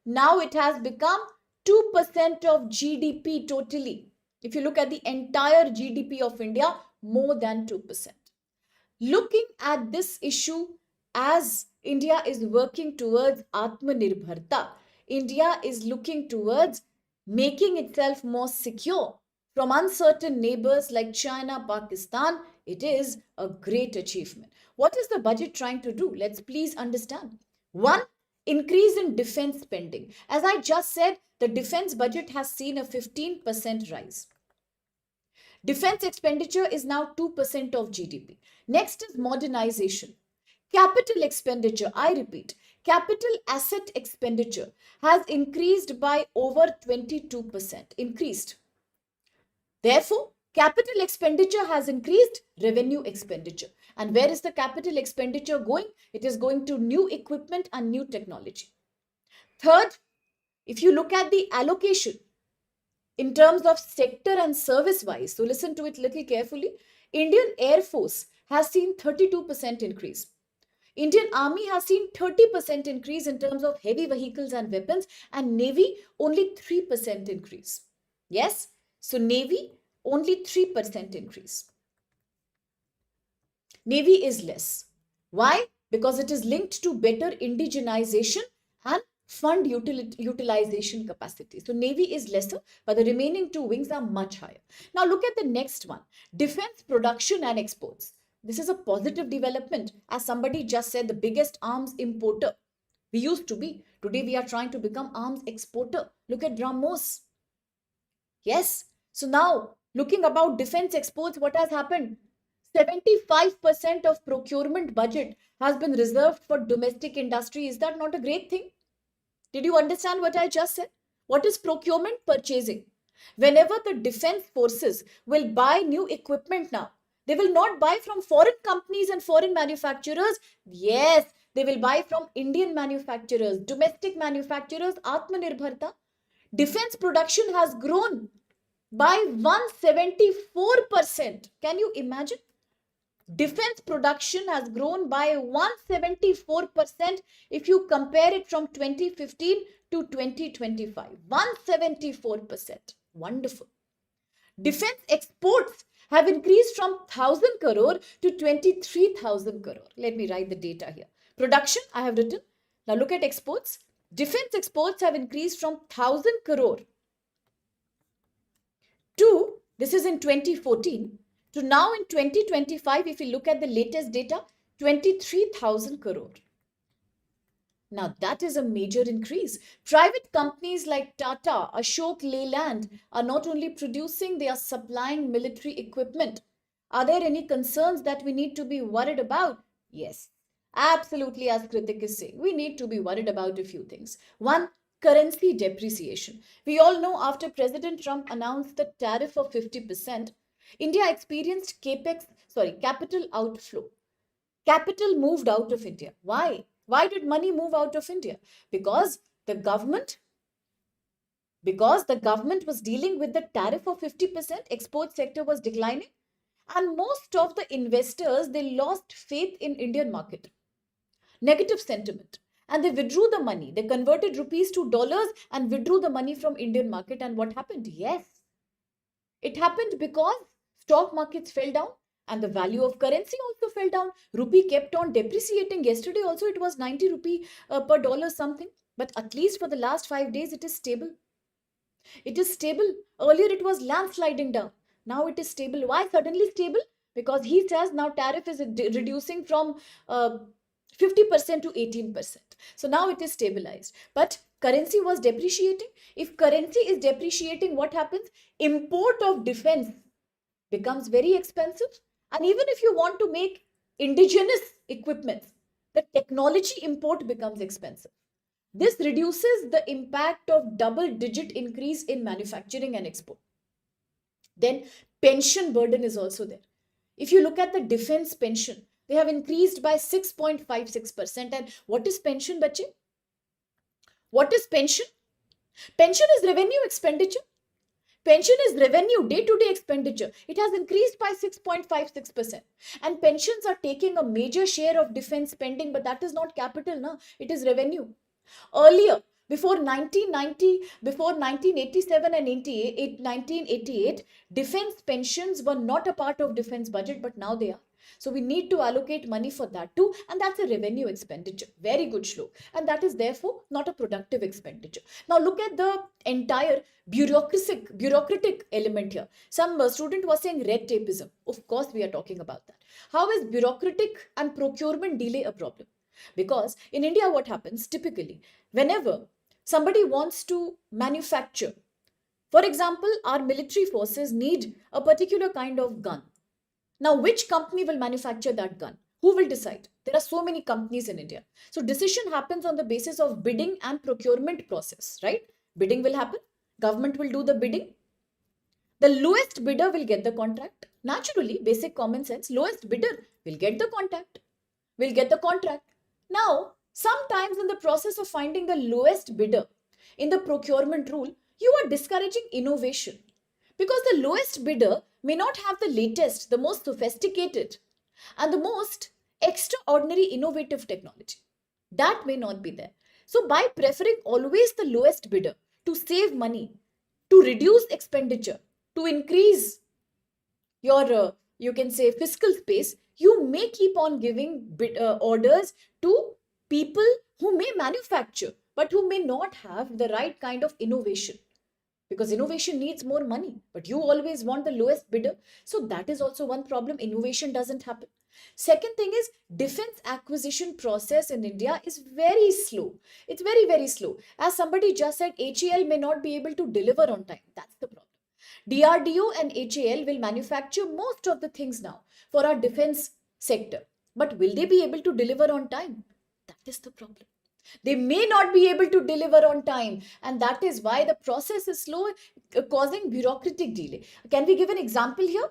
Now it has become 2% of GDP totally. If you look at the entire GDP of India, more than 2%. Looking at this issue as India is working towards Atmanirbharta, India is looking towards making itself more secure from uncertain neighbors like China, Pakistan. It is a great achievement. What is the budget trying to do? Let's please understand. One, increase in defense spending. As I just said, the defense budget has seen a 15% rise. Defense expenditure is now 2% of GDP. Next is modernization. Capital expenditure, I repeat, capital asset expenditure has increased by over 22%. Increased. Therefore, capital expenditure has increased, revenue expenditure. And where is the capital expenditure going? It is going to new equipment and new technology. Third, if you look at the allocation in terms of sector and service wise, so listen to it little carefully. Indian Air Force has seen 32% increase. Indian Army has seen 30% increase in terms of heavy vehicles and weapons, and Navy only 3% increase. Yes, so Navy only 3% increase. Navy is less. Why? Because it is linked to better indigenization and fund utilization capacity. So Navy is lesser, but the remaining two wings are much higher. Now look at the next one, defense production and exports. This is a positive development. As somebody just said, the biggest arms importer we used to be. Today we are trying to become arms exporter. Look at BrahMos. Yes. So now looking about defense exports, what has happened? 75% of procurement budget has been reserved for domestic industry. Is that not a great thing? Did you understand what I just said? What is procurement? Purchasing. Whenever the defense forces will buy new equipment now, they will not buy from foreign companies and foreign manufacturers. Yes, they will buy from Indian manufacturers, domestic manufacturers, Atmanirbharta. Defense production has grown by 174%. Can you imagine? Defense production has grown by 174% if you compare it from 2015 to 2025. 174%. Wonderful. Defense exports have increased from 1,000 crore to 23,000 crore. Let me write the data here. Production, I have written. Now look at exports. Defense exports have increased from 1,000 crore to, this is in 2014, to now in 2025, if you look at the latest data, 23,000 crore. Now that is a major increase. Private companies like Tata, Ashok Leyland are not only producing, they are supplying military equipment. Are there any concerns that we need to be worried about? Yes, absolutely, as Kritik is saying, we need to be worried about a few things. One, currency depreciation. We all know after President Trump announced the tariff of 50%, India experienced capital outflow. Capital moved out of India. Why? Why did money move out of India? Because the government was dealing with the tariff of 50%, export sector was declining, and most of the investors, they lost faith in Indian market. Negative sentiment. And they withdrew the money. They converted rupees to dollars and withdrew the money from Indian market. And what happened? Yes, it happened because stock markets fell down and the value of currency also fell down. Rupee kept on depreciating. Yesterday also it was 90 rupee per dollar something. But at least for the last 5 days it is stable. It is stable. Earlier it was landsliding down. Now it is stable. Why suddenly stable? Because he says now tariff is reducing from 50% to 18%. So now it is stabilized. But currency was depreciating. If currency is depreciating, what happens? Import of defense becomes very expensive. And even if you want to make indigenous equipment, the technology import becomes expensive. This reduces the impact of double-digit increase in manufacturing and export. Then pension burden is also there. If you look at the defense pension, they have increased by 6.56%. And what is pension, bache? What is pension? Pension is revenue expenditure. Pension is revenue, day-to-day expenditure. It has increased by 6.56%. And pensions are taking a major share of defense spending, but that is not capital, no? It is revenue. Earlier, before 1990, before 1987 and 1988, defense pensions were not a part of defense budget, but now they are. So we need to allocate money for that too, and that's a revenue expenditure. Very good, Shlok. And that is therefore not a productive expenditure. Now look at the entire bureaucratic element here. Some student was saying red tapeism. Of course, we are talking about that. How is bureaucratic and procurement delay a problem? Because in India, what happens typically, whenever somebody wants to manufacture, for example, our military forces need a particular kind of gun. Now, which company will manufacture that gun? Who will decide? There are so many companies in India. So decision happens on the basis of bidding and procurement process, right? Bidding will happen. Government will do the bidding. The lowest bidder will get the contract. Naturally, basic common sense, lowest bidder will get the contract. Now, sometimes in the process of finding the lowest bidder in the procurement rule, you are discouraging innovation. Because the lowest bidder may not have the latest, the most sophisticated, and the most extraordinary innovative technology. That may not be there. So by preferring always the lowest bidder to save money, to reduce expenditure, to increase your, you can say, fiscal space, you may keep on giving orders to people who may manufacture, but who may not have the right kind of innovation. Because innovation needs more money, but you always want the lowest bidder. So that is also one problem. Innovation doesn't happen. Second thing is defense acquisition process in India is very slow. It's very, very slow. As somebody just said, HAL may not be able to deliver on time. That's the problem. DRDO and HAL will manufacture most of the things now for our defense sector. But will they be able to deliver on time? That is the problem. They may not be able to deliver on time, and that is why the process is slow, causing bureaucratic delay. Can we give an example here?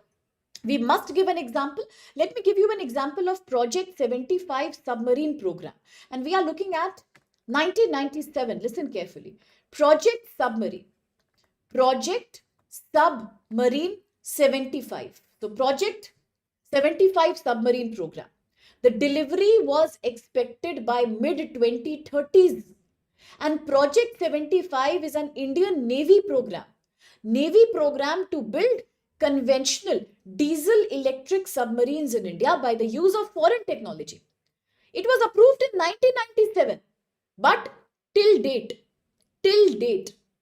We must give an example. Let me give you an example of Project 75 submarine program. And we are looking at 1997. Listen carefully. Project Submarine 75. So Project 75 submarine program. The delivery was expected by mid-2030s. And Project 75 is an Indian Navy program. Navy program to build conventional diesel electric submarines in India by the use of foreign technology. It was approved in 1997, but till date,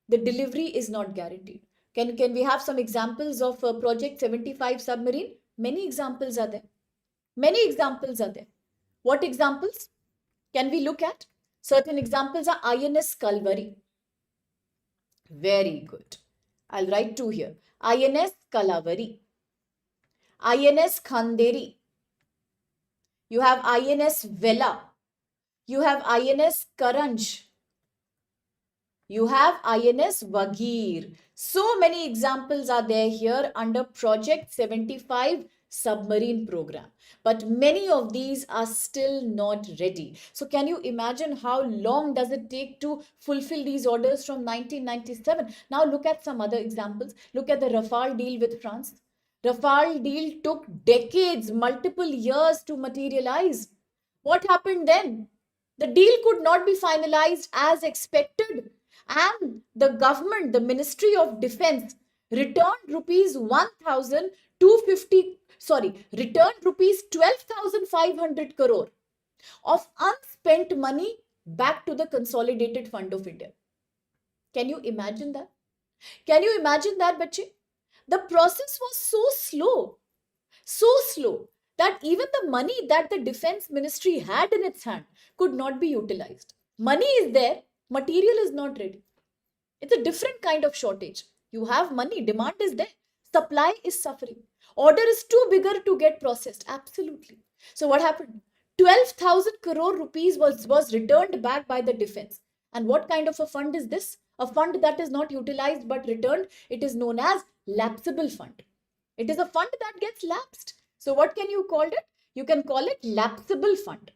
the delivery is not guaranteed. Can we have some examples of Project 75 submarine? Many examples are there. Many examples are there. What examples can we look at? Certain examples are INS Kalvari. Very good. I'll write two here. INS Kalavari. INS Khanderi. You have INS Vela. You have INS Karanj. You have INS Wagir. So many examples are there here under Project 75 submarine program. But many of these are still not ready. So can you imagine how long does it take to fulfill these orders from 1997? Now look at some other examples. Look at the Rafale deal with France. Rafale deal took decades, multiple years to materialize. What happened then? The deal could not be finalized as expected, and the government, the Ministry of Defense, returned rupees 1,250, returned rupees 12,500 crore of unspent money back to the Consolidated Fund of India. Can you imagine that? Can you imagine that, bache? The process was so slow that even the money that the Defense Ministry had in its hand could not be utilized. Money is there, material is not ready. It's a different kind of shortage. You have money, demand is there, supply is suffering. Order is too bigger to get processed. Absolutely. So what happened? 12,000 crore rupees was returned back by the defense. And what kind of a fund is this? A fund that is not utilized but returned. It is known as lapsable fund. It is a fund that gets lapsed. So what can you call it? You can call it lapsable fund.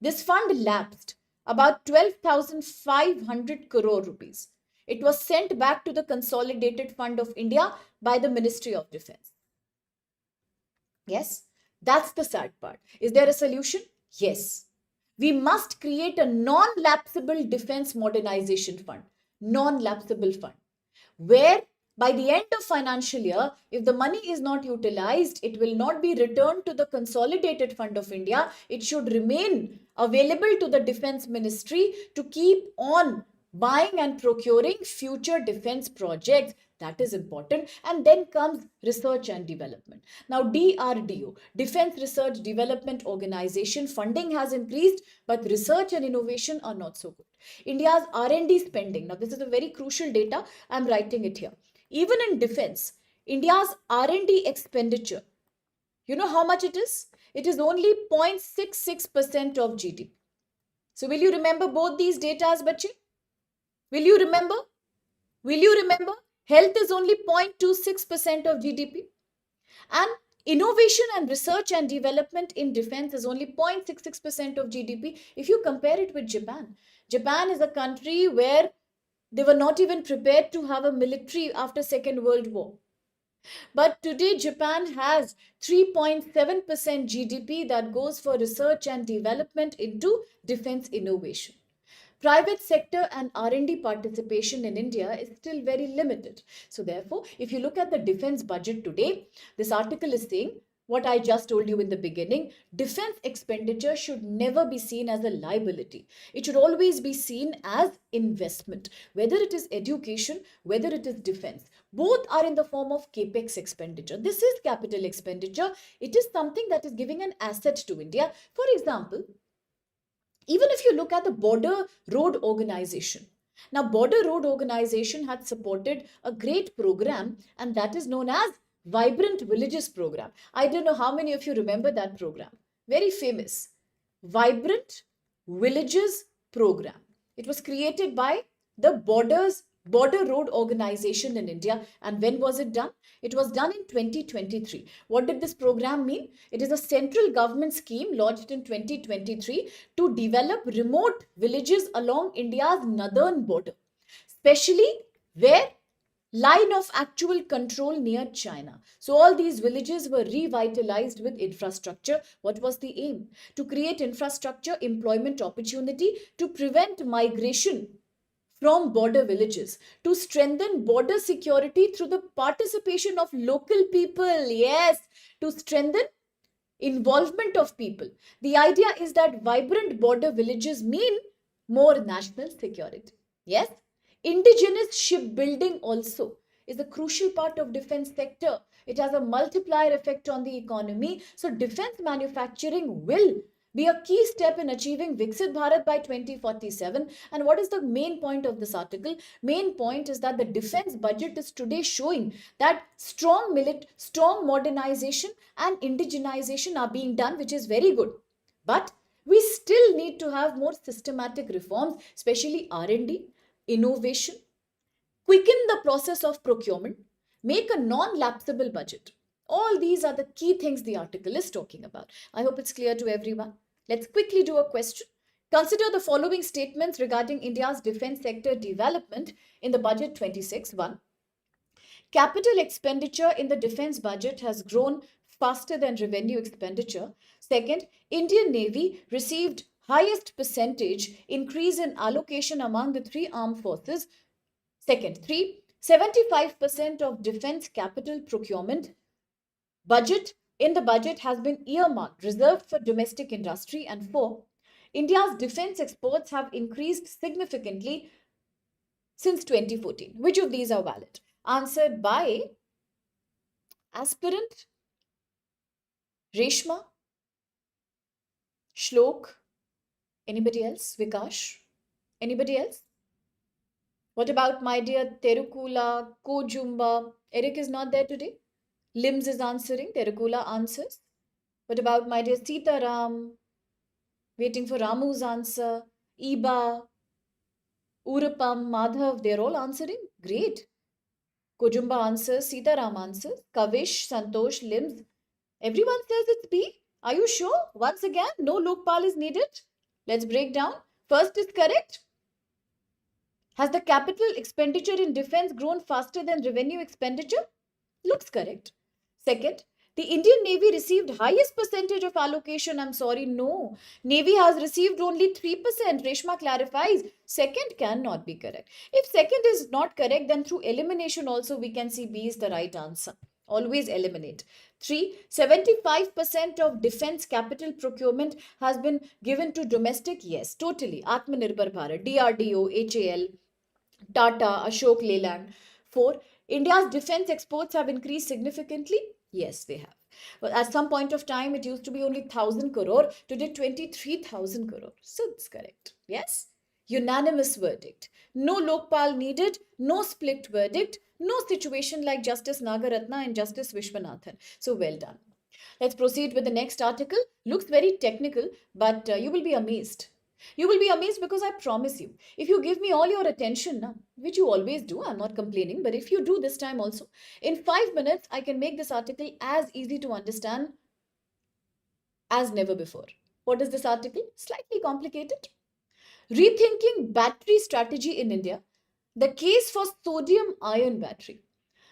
This fund lapsed about 12,500 crore rupees. It was sent back to the Consolidated Fund of India by the Ministry of Defense. Yes, that's the sad part. Is there a solution? Yes. We must create a non-lapsable defense modernization fund. Non-lapsable fund. Where by the end of financial year, if the money is not utilized, it will not be returned to the Consolidated Fund of India. It should remain available to the Defense Ministry to keep on buying and procuring future defense projects. That is important. And then comes research and development. Now, DRDO, Defense Research Development Organization, funding has increased, but research and innovation are not so good. India's R&D spending. Now, this is a very crucial data. I'm writing it here. Even in defense, India's R&D expenditure, you know how much it is? It is only 0.66% of GDP. So will you remember both these datas, bache? Will you remember? Will you remember? Health is only 0.26% of GDP. And innovation and research and development in defense is only 0.66% of GDP. If you compare it with Japan, Japan is a country where they were not even prepared to have a military after Second World War. But today, Japan has 3.7% GDP that goes for research and development into defense innovation. Private sector and R&D participation in India is still very limited. So therefore, if you look at the defense budget today, this article is saying what I just told you in the beginning, defense expenditure should never be seen as a liability. It should always be seen as investment, whether it is education, whether it is defense. Both are in the form of capex expenditure. This is capital expenditure. It is something that is giving an asset to India. For example, even if you look at the Border Road Organization. Now, Border Road Organization had supported a great program, and that is known as Vibrant Villages program. I don't know how many of you remember that program. Very famous. Vibrant Villages program. It was created by the Border Road Organization in India. And when was it done? It was done in 2023. What did this program mean? It is a central government scheme launched in 2023 to develop remote villages along India's northern border, especially where line of actual control near China. So all these villages were revitalized with infrastructure. What was the aim? To create infrastructure, employment opportunity, to prevent migration from border villages, to strengthen border security through the participation of local people. Yes, to strengthen involvement of people. The idea is that vibrant border villages mean more national security. Yes, indigenous shipbuilding also is a crucial part of defense sector. It has a multiplier effect on the economy. So defense manufacturing will be a key step in achieving Viksit Bharat by 2047. And what is the main point of this article? Main point is that the defense budget is today showing that strong modernization and indigenization are being done, which is very good. But we still need to have more systematic reforms, especially R&D, innovation, quicken the process of procurement, make a non-lapsable budget. All these are the key things the article is talking about. I hope it's clear to everyone. Let's quickly do a question. Consider the following statements regarding India's defense sector development in the budget 26. 1. Capital expenditure in the defense budget has grown faster than revenue expenditure. Second, Indian Navy received highest percentage increase in allocation among the three armed forces. Second, 3, 75% of defense capital procurement budget in the budget has been earmarked, reserved for domestic industry. And 4, India's defense exports have increased significantly since 2014. Which of these are valid? Answered by aspirant, Reshma, Shlok, anybody else? Vikash? Anybody else? What about my dear Terukula, Kojumba? Eric is not there today. Limbs is answering. Terukula answers. What about my dear Sitaram? Waiting for Ramu's answer. Iba, Urapam, Madhav, they're all answering. Great. Kojumba answers. Sitaram answers. Kavish, Santosh, Limbs. Everyone says it's B. Are you sure? Once again, no Lokpal is needed. Let's break down. First is correct. Has the capital expenditure in defense grown faster than revenue expenditure? Looks correct. Second, the Indian Navy received highest percentage of allocation. I'm sorry, no. Navy has received only 3%. Reshma clarifies. Second cannot be correct. If second is not correct, then through elimination also we can see B is the right answer. Always eliminate. 3, 75% of defense capital procurement has been given to domestic. Yes, totally. Atmanirbhar Bharat, DRDO, HAL, Tata, Ashok Leyland. 4, India's defense exports have increased significantly. Yes, they have. Well, at some point of time, it used to be only 1,000 crore. Today, 23,000 crore. So it's correct. Yes? Unanimous verdict. No Lokpal needed. No split verdict. No situation like Justice Nagaratna and Justice Vishwanathan. So well done. Let's proceed with the next article. Looks very technical, but you will be amazed. You will be amazed because I promise you, if you give me all your attention now, which you always do, I'm not complaining, but if you do this time also, in 5 minutes, I can make this article as easy to understand as never before. What is this article? Slightly complicated. Rethinking battery strategy in India, the case for sodium ion battery.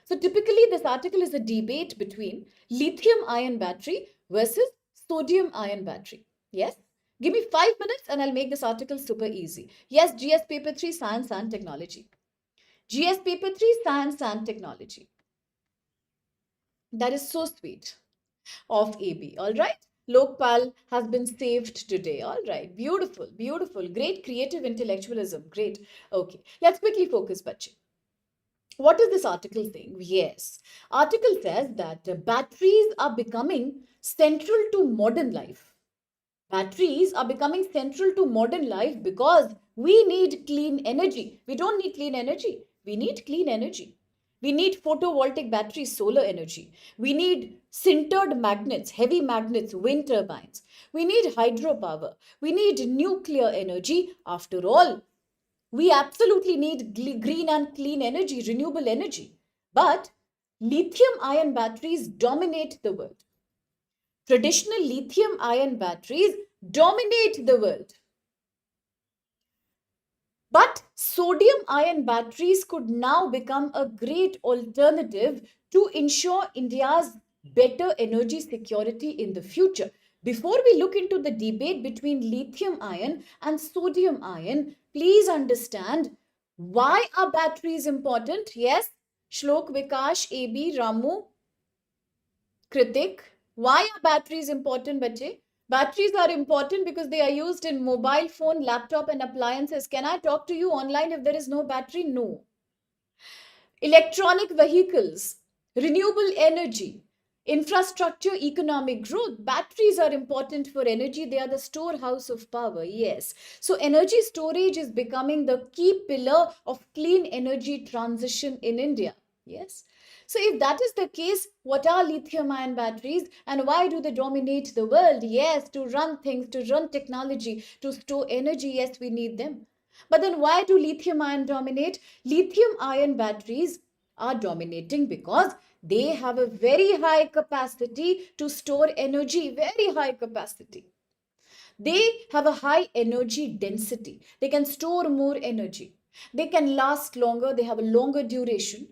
So typically this article is a debate between lithium ion battery versus sodium ion battery. Yes? Give me 5 minutes and I'll make this article super easy. Yes, GS paper 3 science and technology. GS paper 3 science and technology. That is so sweet of AB. All right. Lokpal has been saved today. All right. Beautiful, beautiful. Great creative intellectualism. Great. Okay. Let's quickly focus, Bache. What is this article saying? Yes. Article says that batteries are becoming central to modern life. Batteries are becoming central to modern life because we need clean energy. We don't need clean energy. We need clean energy. We need photovoltaic batteries, solar energy. We need sintered magnets, heavy magnets, wind turbines. We need hydropower. We need nuclear energy. After all, we absolutely need green and clean energy, renewable energy. But lithium ion batteries dominate the world. Traditional lithium ion batteries dominate the world. But sodium ion batteries could now become a great alternative to ensure India's better energy security in the future. Before we look into the debate between lithium ion and sodium ion, please understand why are batteries important? Yes, Shlok, Vikash, AB, Ramu, Kritik, why are batteries important, bache? Batteries are important because they are used in mobile phone, laptop, and appliances. Can I talk to you online if there is no battery? No. Electronic vehicles, renewable energy, infrastructure, economic growth. Batteries are important for energy. They are the storehouse of power. Yes. So, energy storage is becoming the key pillar of clean energy transition in India. Yes. So, if that is the case, what are lithium ion batteries and why do they dominate the world? Yes, to run things, to run technology, to store energy. Yes, we need them. But then why do lithium ion dominate? Lithium ion batteries are dominating because they have a very high capacity to store energy, very high capacity. They have a high energy density. They can store more energy. They can last longer. They have a longer duration.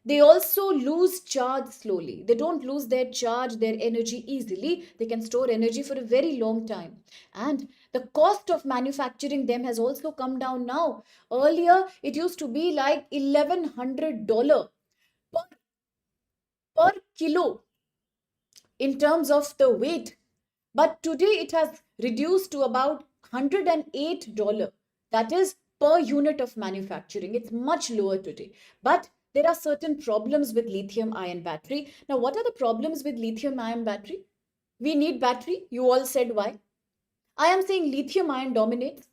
They also lose charge slowly. They don't lose their charge, their energy easily. They can store energy for a very long time. And the cost of manufacturing them has also come down now. Earlier, it used to be like $1,100 per, per kilo in terms of the weight. But today it has reduced to about $108. That is per unit of manufacturing. It's much lower today. But there are certain problems with lithium ion battery. Now, what are the problems with lithium ion battery? We need battery. You all said why. I am saying lithium ion dominates.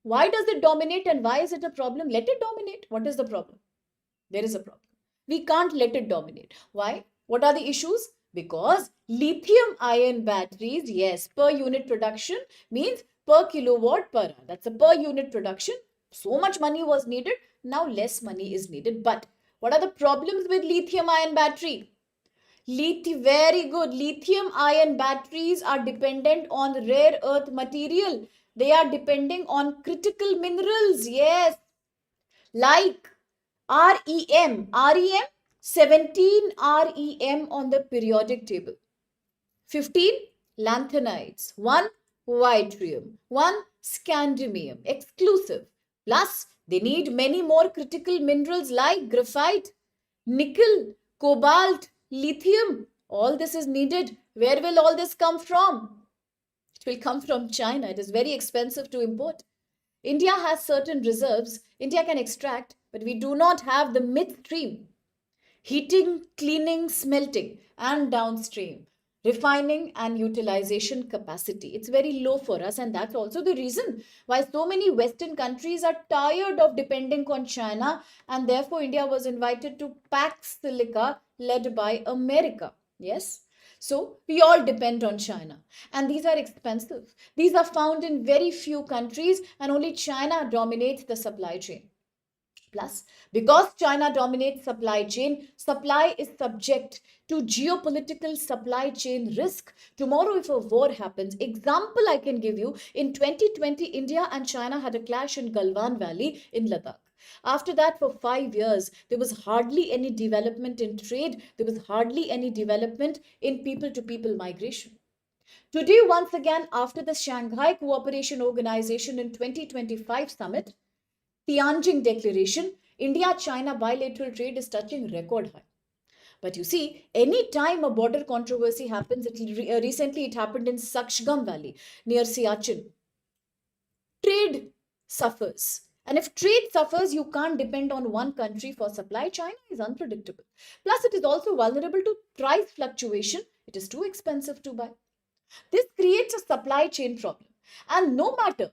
Why does it dominate and why is it a problem? Let it dominate. What is the problem? There is a problem. We can't let it dominate. Why? What are the issues? Because lithium ion batteries, yes, per unit production means per kilowatt per hour. That's a per unit production. So much money was needed. Now less money is needed. But what are the problems with lithium ion battery? Very good. Lithium ion batteries are dependent on rare earth material. They are depending on critical minerals. Yes, like REM, 17 REM on the periodic table, 15 lanthanides, 1 yttrium, 1 scandium, exclusive. Plus, they need many more critical minerals like graphite, nickel, cobalt, lithium. All this is needed. Where will all this come from? It will come from China. It is very expensive to import. India has certain reserves. India can extract, but we do not have the midstream heating, cleaning, smelting, and downstream refining and utilization capacity. It's very low for us, and that's also the reason why so many Western countries are tired of depending on China, and therefore India was invited to Pax Silica led by America. Yes. So we all depend on China, and these are expensive. These are found in very few countries, and only China dominates the supply chain. Plus, because China dominates supply chain, supply is subject to geopolitical supply chain risk. Tomorrow, if a war happens, example I can give you, in 2020, India and China had a clash in Galwan Valley in Ladakh. After that, for 5 years, there was hardly any development in trade. There was hardly any development in people-to-people migration. Today, once again, after the Shanghai Cooperation Organization in 2025 summit, Tianjin Declaration, India-China bilateral trade is touching record high. But you see, any time a border controversy happens, recently it happened in Sakshgam Valley near Siachen, trade suffers. And if trade suffers, you can't depend on one country for supply. China is unpredictable. Plus, it is also vulnerable to price fluctuation. It is too expensive to buy. This creates a supply chain problem. And no wonder,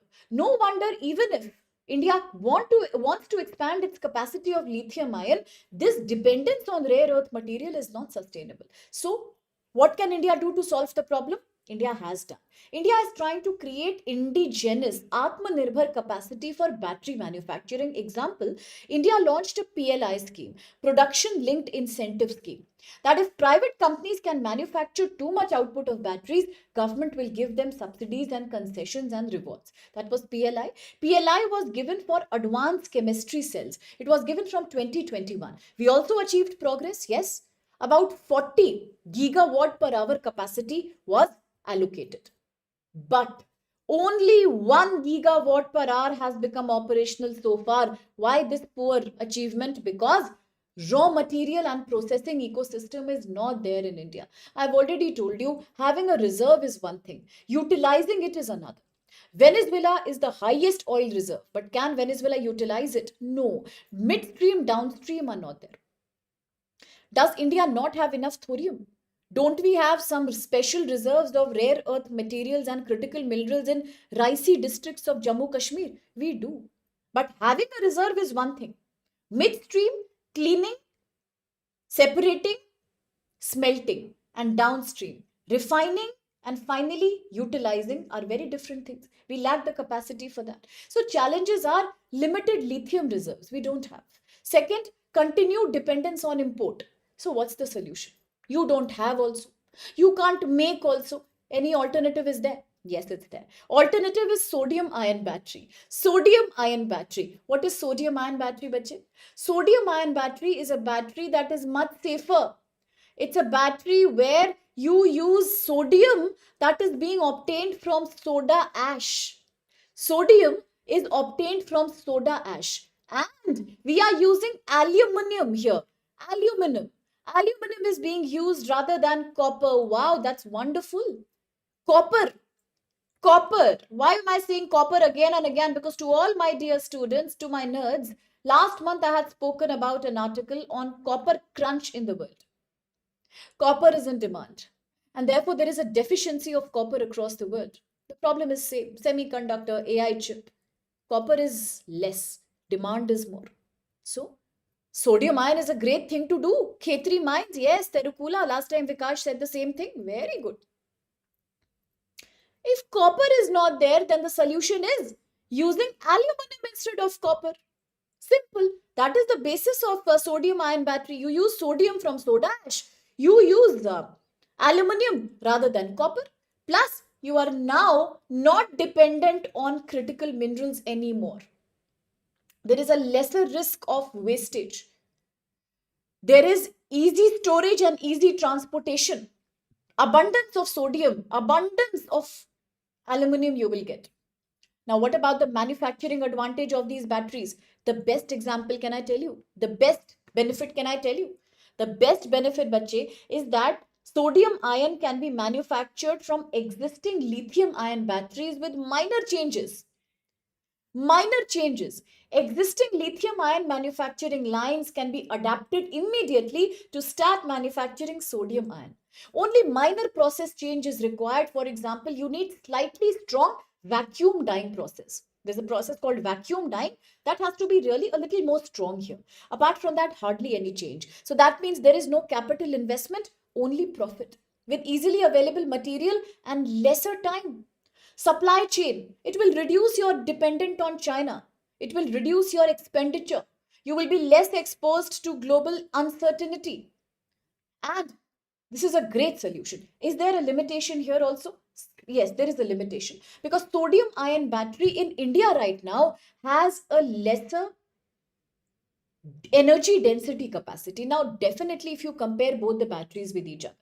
even if India wants to expand its capacity of lithium ion, this dependence on rare earth material is not sustainable. So, what can India do to solve the problem? India has done. India is trying to create indigenous Atmanirbhar capacity for battery manufacturing. Example, India launched a PLI scheme, production linked incentive scheme, that if private companies can manufacture too much output of batteries, government will give them subsidies and concessions and rewards. That was PLI. PLI was given for advanced chemistry cells. It was given from 2021. We also achieved progress, yes. About 40 gigawatt per hour capacity was allocated. But only 1 gigawatt per hour has become operational so far. Why this poor achievement? Because raw material and processing ecosystem is not there in India. I've already told you, having a reserve is one thing, utilizing it is another. Venezuela is the highest oil reserve, but can Venezuela utilize it? No. Midstream, downstream are not there. Does India not have enough thorium? Don't we have some special reserves of rare earth materials and critical minerals in Raisi districts of Jammu Kashmir? We do. But having a reserve is one thing. Midstream, cleaning, separating, smelting, and downstream, refining, and finally utilizing are very different things. We lack the capacity for that. So challenges are limited lithium reserves. We don't have. Second, continued dependence on import. So what's the solution? You don't have also. You can't make also. Any alternative is there? Yes, it's there. Alternative is sodium ion battery. Sodium ion battery. What is sodium ion battery, bache? Sodium ion battery is a battery that is much safer. It's a battery where you use sodium that is being obtained from soda ash. Sodium is obtained from soda ash. And we are using aluminum here. Aluminum. Aluminum is being used rather than copper. Wow, that's wonderful. Copper. Copper. Why am I saying copper again and again? Because to all my dear students, to my nerds, last month I had spoken about an article on copper crunch in the world. Copper is in demand, and therefore there is a deficiency of copper across the world. The problem is same: semiconductor, AI chip. Copper is less, demand is more. So sodium ion is a great thing to do. Khetri mines, yes, Terukula. Last time Vikash said the same thing. Very good. If copper is not there, then the solution is using aluminum instead of copper. Simple. That is the basis of a sodium ion battery. You use sodium from soda ash. You use aluminium rather than copper. Plus, you are now not dependent on critical minerals anymore. There is a lesser risk of wastage. There is easy storage and easy transportation. Abundance of sodium, abundance of aluminium you will get. Now, what about the manufacturing advantage of these batteries? The best example can I tell you? The best benefit can I tell you? The best benefit, bache, is that sodium ion can be manufactured from existing lithium ion batteries with minor changes. Minor changes. Existing lithium ion manufacturing lines can be adapted immediately to start manufacturing sodium ion. Only minor process change is required. For example, you need slightly strong vacuum dyeing process. There's a process called vacuum dyeing that has to be really a little more strong here. Apart from that, hardly any change. So that means there is no capital investment, only profit with easily available material and lesser time. Supply chain, it will reduce your dependent on China. It will reduce your expenditure. You will be less exposed to global uncertainty. And this is a great solution. Is there a limitation here also? Yes, there is a limitation because sodium ion battery in India right now has a lesser energy density capacity. Now, definitely, if you compare both the batteries with each other,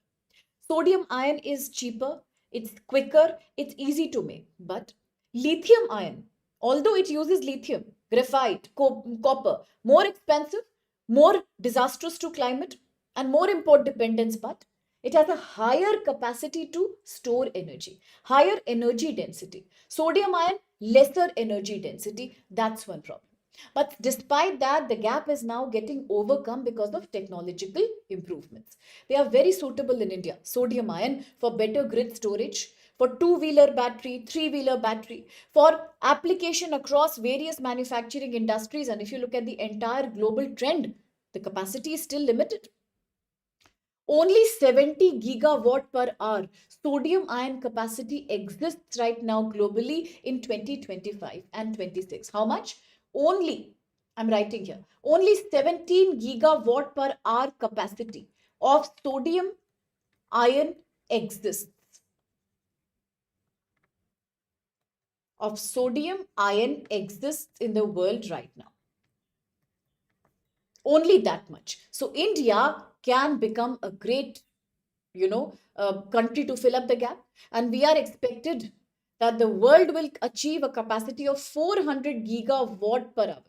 sodium ion is cheaper, it's quicker, it's easy to make. But lithium ion, although it uses lithium, graphite, copper, more expensive, more disastrous to climate, and more import dependence, but it has a higher capacity to store energy, higher energy density. Sodium ion, lesser energy density. That's one problem. But despite that, the gap is now getting overcome because of technological improvements. They are very suitable in India. Sodium ion for better grid storage, for two-wheeler battery, three-wheeler battery, for application across various manufacturing industries. And if you look at the entire global trend, the capacity is still limited. Only 70 gigawatt per hour sodium ion capacity exists right now globally in 2025 and 26. How much? Only, I'm writing here, only 17 gigawatt per hour capacity of sodium ion exists. Of sodium ion exists in the world right now. Only that much. So India can become a great, country to fill up the gap. And we are expected that the world will achieve a capacity of 400 gigawatt per hour.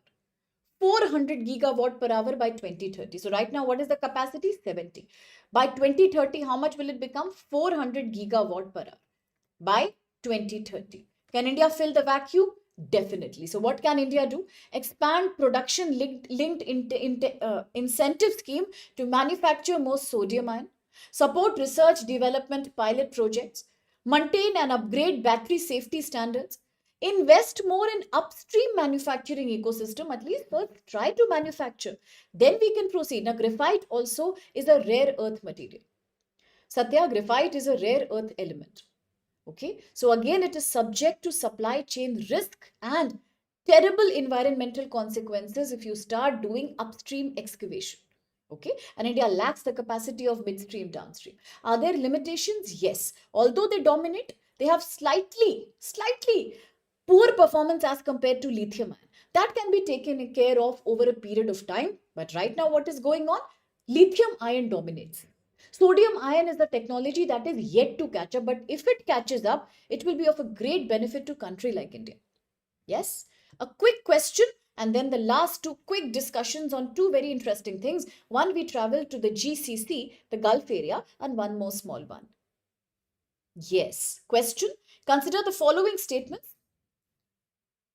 400 gigawatt per hour by 2030. So right now, what is the capacity? 70. By 2030, how much will it become? 400 gigawatt per hour by 2030. Can India fill the vacuum? Definitely. So what can India do? Expand production linked incentive scheme to manufacture more sodium ion, support research development pilot projects, maintain and upgrade battery safety standards, invest more in upstream manufacturing ecosystem. At least first try to manufacture, then we can proceed. Now graphite also is a rare earth material. Satya, graphite is a rare earth element. Okay, so again, it is subject to supply chain risk and terrible environmental consequences if you start doing upstream excavation. Okay, and India lacks the capacity of midstream, downstream. Are there limitations? Yes. Although they dominate, they have slightly poor performance as compared to lithium ion. That can be taken care of over a period of time. But right now, what is going on? Lithium ion dominates. Sodium ion is a technology that is yet to catch up, but if it catches up, it will be of a great benefit to a country like India. Yes? A quick question and then the last two quick discussions on two very interesting things. One, we travel to the GCC, the Gulf area, and one more small one. Yes. Question. Consider the following statements.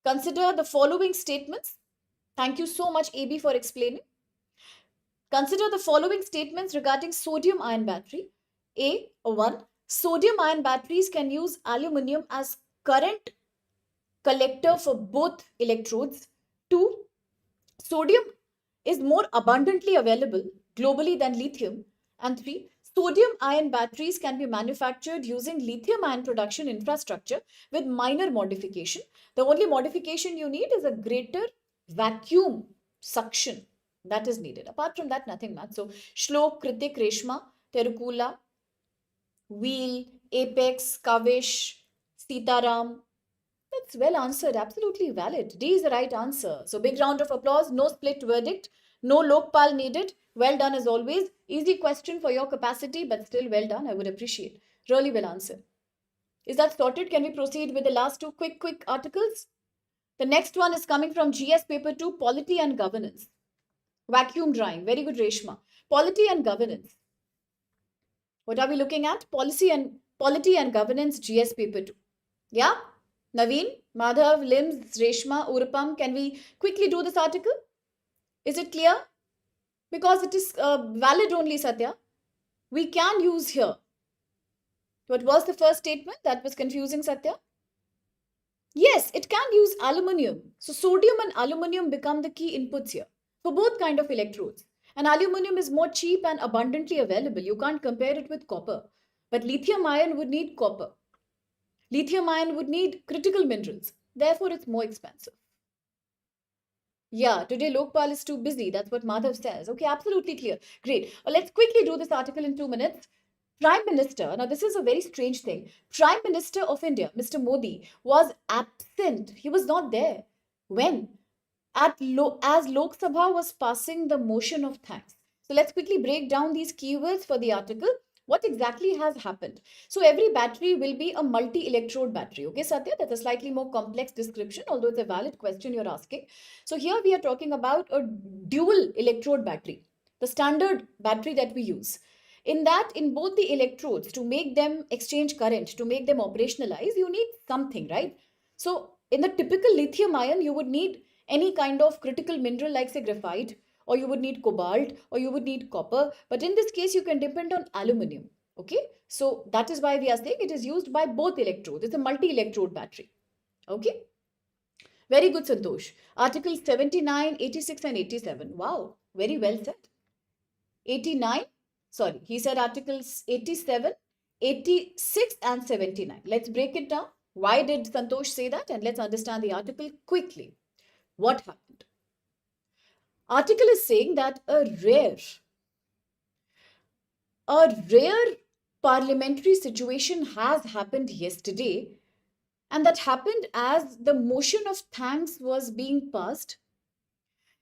Consider the following statements. Thank you so much, AB, for explaining. Consider the following statements regarding sodium ion battery. A, 1. Sodium ion batteries can use aluminium as current collector for both electrodes. 2. Sodium is more abundantly available globally than lithium. And 3. Sodium ion batteries can be manufactured using lithium ion production infrastructure with minor modification. The only modification you need is a greater vacuum suction that is needed. Apart from that, nothing much. So, Shlok, Kritik, Reshma, Terukula, Wheel, Apex, Kavish, Sitaram. That's well answered. Absolutely valid. D is the right answer. So, big round of applause. No split verdict. No Lokpal needed. Well done as always. Easy question for your capacity, but still well done. I would appreciate. Really well answered. Is that sorted? Can we proceed with the last two quick articles? The next one is coming from GS paper 2, Polity and Governance. Vacuum drying. Very good, Reshma. Polity and Governance. What are we looking at? Polity and Governance, GS paper 2. Yeah? Naveen, Madhav, Limbs, Reshma, Urupam, can we quickly do this article? Is it clear? Because it is valid only, Satya. We can use here. What was the first statement that was confusing, Satya? Yes, it can use aluminium. So sodium and aluminium become the key inputs here for both kind of electrodes. And aluminium is more cheap and abundantly available. You can't compare it with copper. But lithium ion would need copper. Lithium ion would need critical minerals. Therefore, it's more expensive. Yeah, today Lokpal is too busy. That's what Madhav says. Okay, absolutely clear. Great. Let's quickly do this article in 2 minutes. Prime Minister, now this is a very strange thing. Prime Minister of India, Mr. Modi, was absent. He was not there. When? As Lok Sabha was passing the motion of thanks. So let's quickly break down these keywords for the article. What exactly has happened? So every battery will be a multi-electrode battery. Okay, Satya, that's a slightly more complex description, although it's a valid question you're asking. So here we are talking about a dual electrode battery, the standard battery that we use. In that, in both the electrodes, to make them exchange current, to make them operationalize, you need something, right? So in the typical lithium ion, you would need any kind of critical mineral like say graphite, or you would need cobalt, or you would need copper. But in this case, you can depend on aluminium. Okay, so that is why we are saying it is used by both electrodes. It's a multi-electrode battery. Okay, very good, Santosh. Articles 79, 86 and 87. Wow, very well said. 89, Sorry, he said Articles 87, 86, and 79. Let's break it down. Why did Santosh say that? And let's understand the article quickly. What happened? Article is saying that a rare parliamentary situation has happened yesterday, and that happened as the motion of thanks was being passed.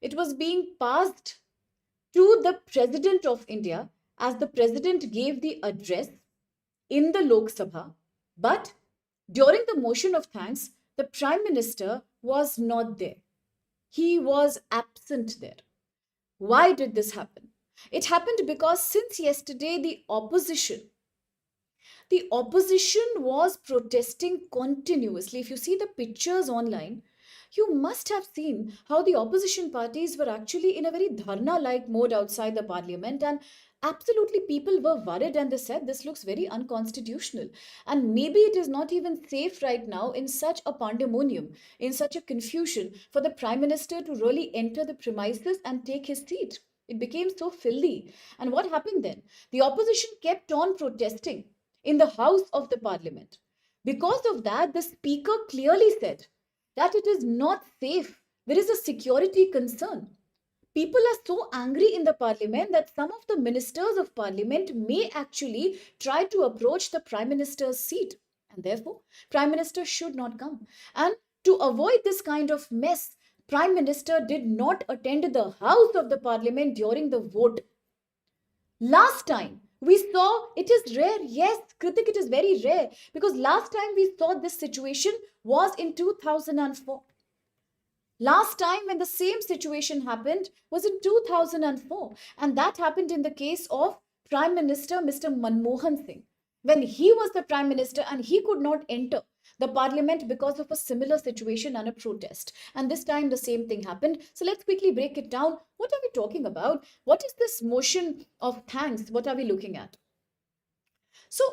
It was being passed to the President of India as the President gave the address in the Lok Sabha. But during the motion of thanks, the Prime Minister was not there. He was absent there. Why did this happen? It happened because since yesterday, the opposition was protesting continuously. If you see the pictures online, you must have seen how the opposition parties were actually in a very dharna like mode outside the parliament, and absolutely people were worried and they said this looks very unconstitutional. And maybe it is not even safe right now in such a pandemonium, in such a confusion, for the Prime Minister to really enter the premises and take his seat. It became so filthy. And what happened then? The opposition kept on protesting in the House of the Parliament. Because of that, the Speaker clearly said that it is not safe. There is a security concern. People are so angry in the Parliament that some of the ministers of Parliament may actually try to approach the Prime Minister's seat. And therefore, Prime Minister should not come. And to avoid this kind of mess, Prime Minister did not attend the House of the Parliament during the vote. Last time we saw, it is rare. Yes, Kritik, it is very rare, because last time we saw this situation was in 2004. Last time when the same situation happened was in 2004, and that happened in the case of Prime Minister Mr. Manmohan Singh, when he was the Prime Minister and he could not enter the Parliament because of a similar situation and a protest. And this time the same thing happened. So let's quickly break it down. What are we talking about? What is this motion of thanks? What are we looking at? So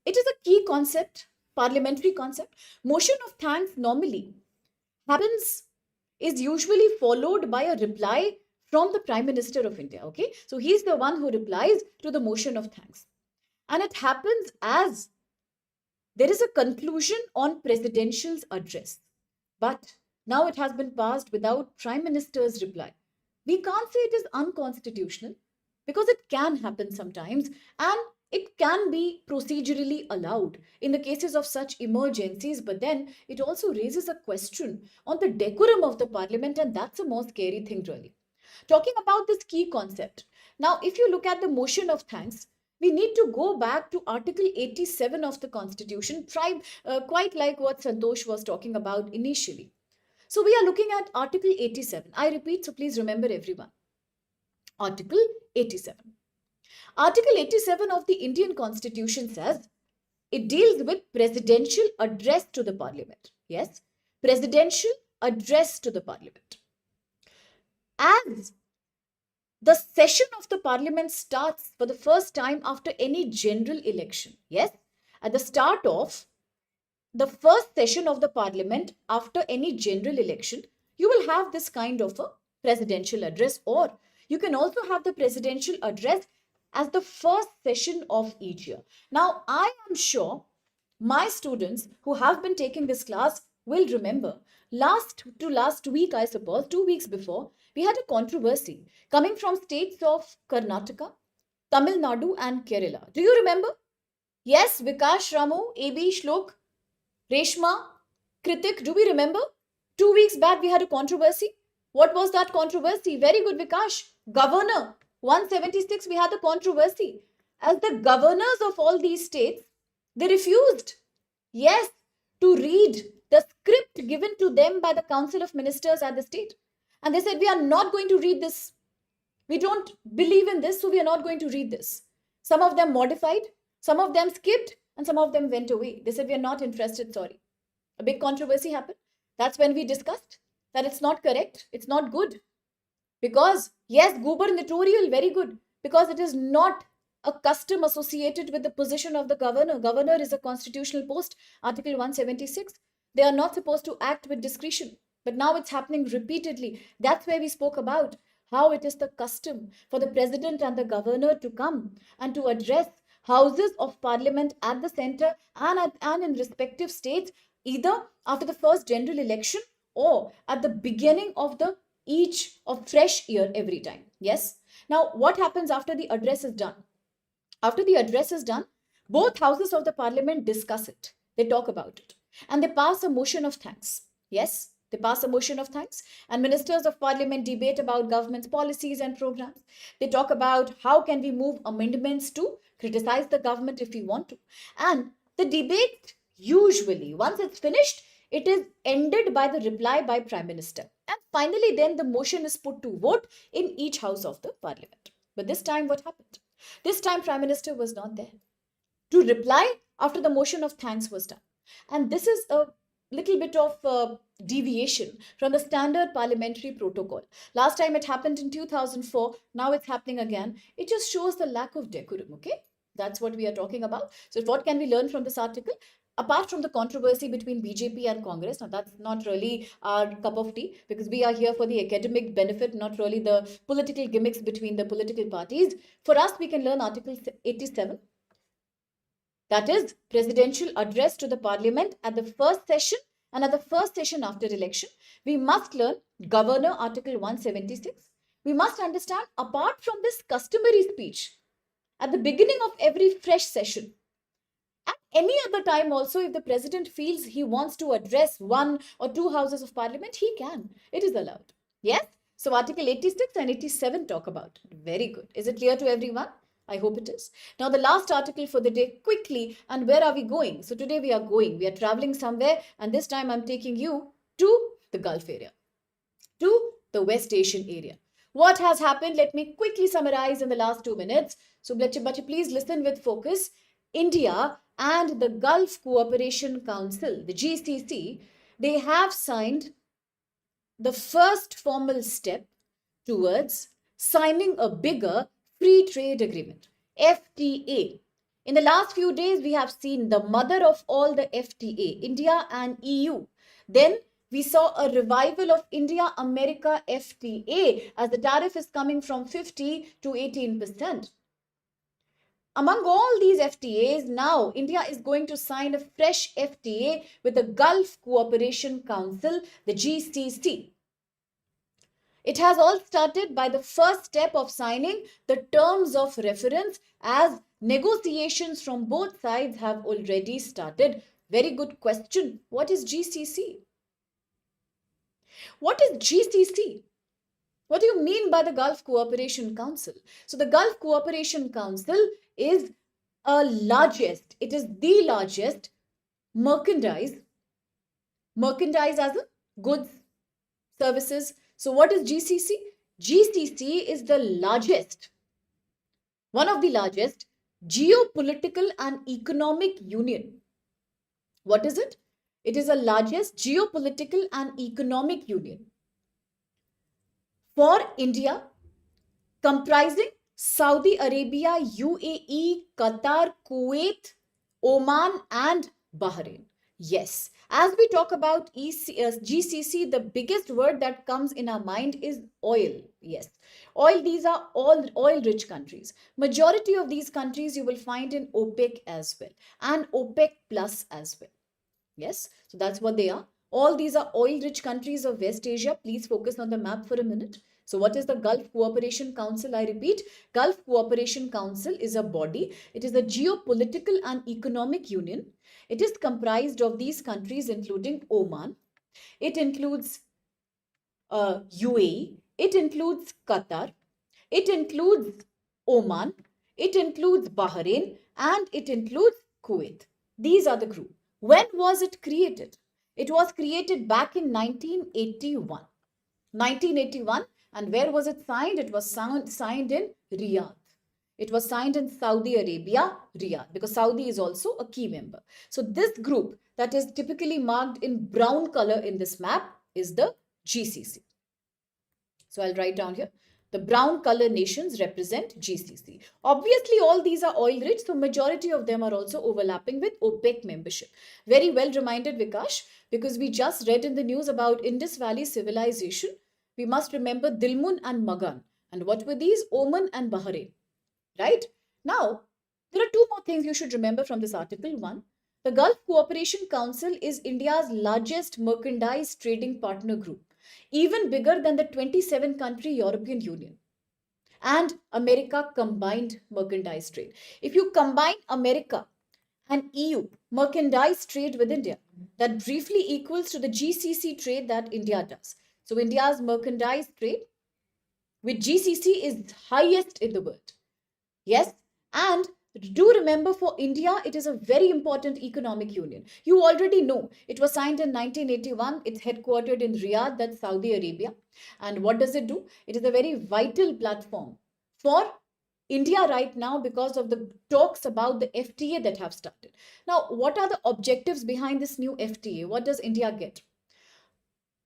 it is a key concept, parliamentary concept. Motion of thanks normally is usually followed by a reply from the Prime Minister of India. Okay, so he's the one who replies to the motion of thanks, and it happens as there is a conclusion on presidential's address, but now it has been passed without Prime Minister's reply. We can't say it is unconstitutional, because it can happen sometimes, and it can be procedurally allowed in the cases of such emergencies, but then it also raises a question on the decorum of the Parliament, and that's a more scary thing, really. Talking about this key concept, now if you look at the motion of thanks, we need to go back to Article 87 of the Constitution, quite like what Santosh was talking about initially. So we are looking at Article 87. I repeat, so please remember everyone. Article 87. Article 87 of the Indian Constitution says it deals with presidential address to the Parliament. Yes, presidential address to the Parliament. As the session of the Parliament starts for the first time after any general election. Yes, at the start of the first session of the Parliament after any general election, you will have this kind of a presidential address, or you can also have the presidential address as the first session of each year. Now, I am sure my students who have been taking this class will remember last week, I suppose, 2 weeks before, we had a controversy coming from states of Karnataka, Tamil Nadu and Kerala. Do you remember? Yes, Vikash, Ramu, AB, Shlok, Reshma, Kritik, do we remember? 2 weeks back we had a controversy. What was that controversy? Very good, Vikash. Governor, 176, we had a controversy. As the governors of all these states, they refused, yes, to read the script given to them by the Council of Ministers at the state. And they said, we are not going to read this. We don't believe in this, so we are not going to read this. Some of them modified, some of them skipped, and some of them went away. They said, we are not interested, sorry. A big controversy happened. That's when we discussed that it's not correct, it's not good. Because, yes, gubernatorial, very good. Because it is not a custom associated with the position of the governor. Governor is a constitutional post, Article 176. They are not supposed to act with discretion. But now it's happening repeatedly. That's where we spoke about how it is the custom for the president and the governor to come and to address houses of parliament at the center and in respective states, either after the first general election or at the beginning of the each of fresh year every time. Yes. Now, what happens after the address is done? After the address is done, both houses of the parliament discuss it. They talk about it. And they pass a motion of thanks. Yes, they pass a motion of thanks. And ministers of parliament debate about government's policies and programs. They talk about how can we move amendments to criticize the government if we want to. And the debate usually, once it's finished, it is ended by the reply by Prime Minister. And finally, then the motion is put to vote in each house of the parliament. But this time, what happened? This time, Prime Minister was not there to reply after the motion of thanks was done. And this is a little bit of deviation from the standard parliamentary protocol. Last time it happened in 2004. Now it's happening again. It just shows the lack of decorum, okay? That's what we are talking about. So what can we learn from this article? Apart from the controversy between BJP and Congress, now that's not really our cup of tea because we are here for the academic benefit, not really the political gimmicks between the political parties. For us, we can learn Article 87. That is presidential address to the parliament at the first session and at the first session after election. We must learn Governor Article 176. We must understand apart from this customary speech at the beginning of every fresh session, at any other time also, if the president feels he wants to address one or two houses of parliament, he can. It is allowed. Yes? So Article 86 and 87 talk about it. Very good. Is it clear to everyone? I hope it is. Now the last article for the day quickly, and where are we going? So today we are traveling somewhere, and this time I'm taking you to the Gulf area, to the West Asian area. What has happened? Let me quickly summarize in the last 2 minutes. So but you please listen with focus. India and the Gulf Cooperation Council, the GCC, they have signed the first formal step towards signing a bigger free trade agreement, FTA. In the last few days, we have seen the mother of all the FTA, India and EU. Then we saw a revival of India-America FTA as the tariff is coming from 50 to 18%. Among all these FTAs, now India is going to sign a fresh FTA with the Gulf Cooperation Council, the GCC. It has all started by the first step of signing the terms of reference as negotiations from both sides have already started. Very good question. What is GCC? What is GCC? What do you mean by the Gulf Cooperation Council? So the Gulf Cooperation Council is it is the largest merchandise as a goods, services. So what is GCC? GCC is the largest, one of the largest geopolitical and economic union. What is it? It is the largest geopolitical and economic union for India, comprising Saudi Arabia, UAE, Qatar, Kuwait, Oman and Bahrain. Yes, as we talk about GCC, the biggest word that comes in our mind is oil. Yes, oil, these are all oil-rich countries. Majority of these countries you will find in OPEC as well and OPEC plus as well. Yes, so that's what they are. All these are oil-rich countries of West Asia. Please focus on the map for a minute. So what is the Gulf Cooperation Council? I repeat, Gulf Cooperation Council is a body. It is a geopolitical and economic union. It is comprised of these countries including Oman. It includes UAE. It includes Qatar. It includes Oman. It includes Bahrain. And it includes Kuwait. These are the group. When was it created? It was created back in 1981. 1981. And where was it signed? It was signed in Riyadh. It was signed in Saudi Arabia, Riyadh, because Saudi is also a key member. So this group that is typically marked in brown color in this map is the GCC. So I'll write down here. The brown color nations represent GCC. Obviously, all these are oil rich, so majority of them are also overlapping with OPEC membership. Very well reminded, Vikash, because we just read in the news about Indus Valley civilization, we must remember Dilmun and Magan. And what were these? Oman and Bahrain. Right? Now, there are two more things you should remember from this article. One, the Gulf Cooperation Council is India's largest merchandise trading partner group, even bigger than the 27 country European Union and America combined merchandise trade. If you combine America and EU merchandise trade with India, that briefly equals to the GCC trade that India does. So India's merchandise trade with GCC is highest in the world. Yes, and do remember for India, it is a very important economic union. You already know it was signed in 1981. It's headquartered in Riyadh, that's Saudi Arabia. And what does it do? It is a very vital platform for India right now because of the talks about the FTA that have started. Now, what are the objectives behind this new FTA? What does India get?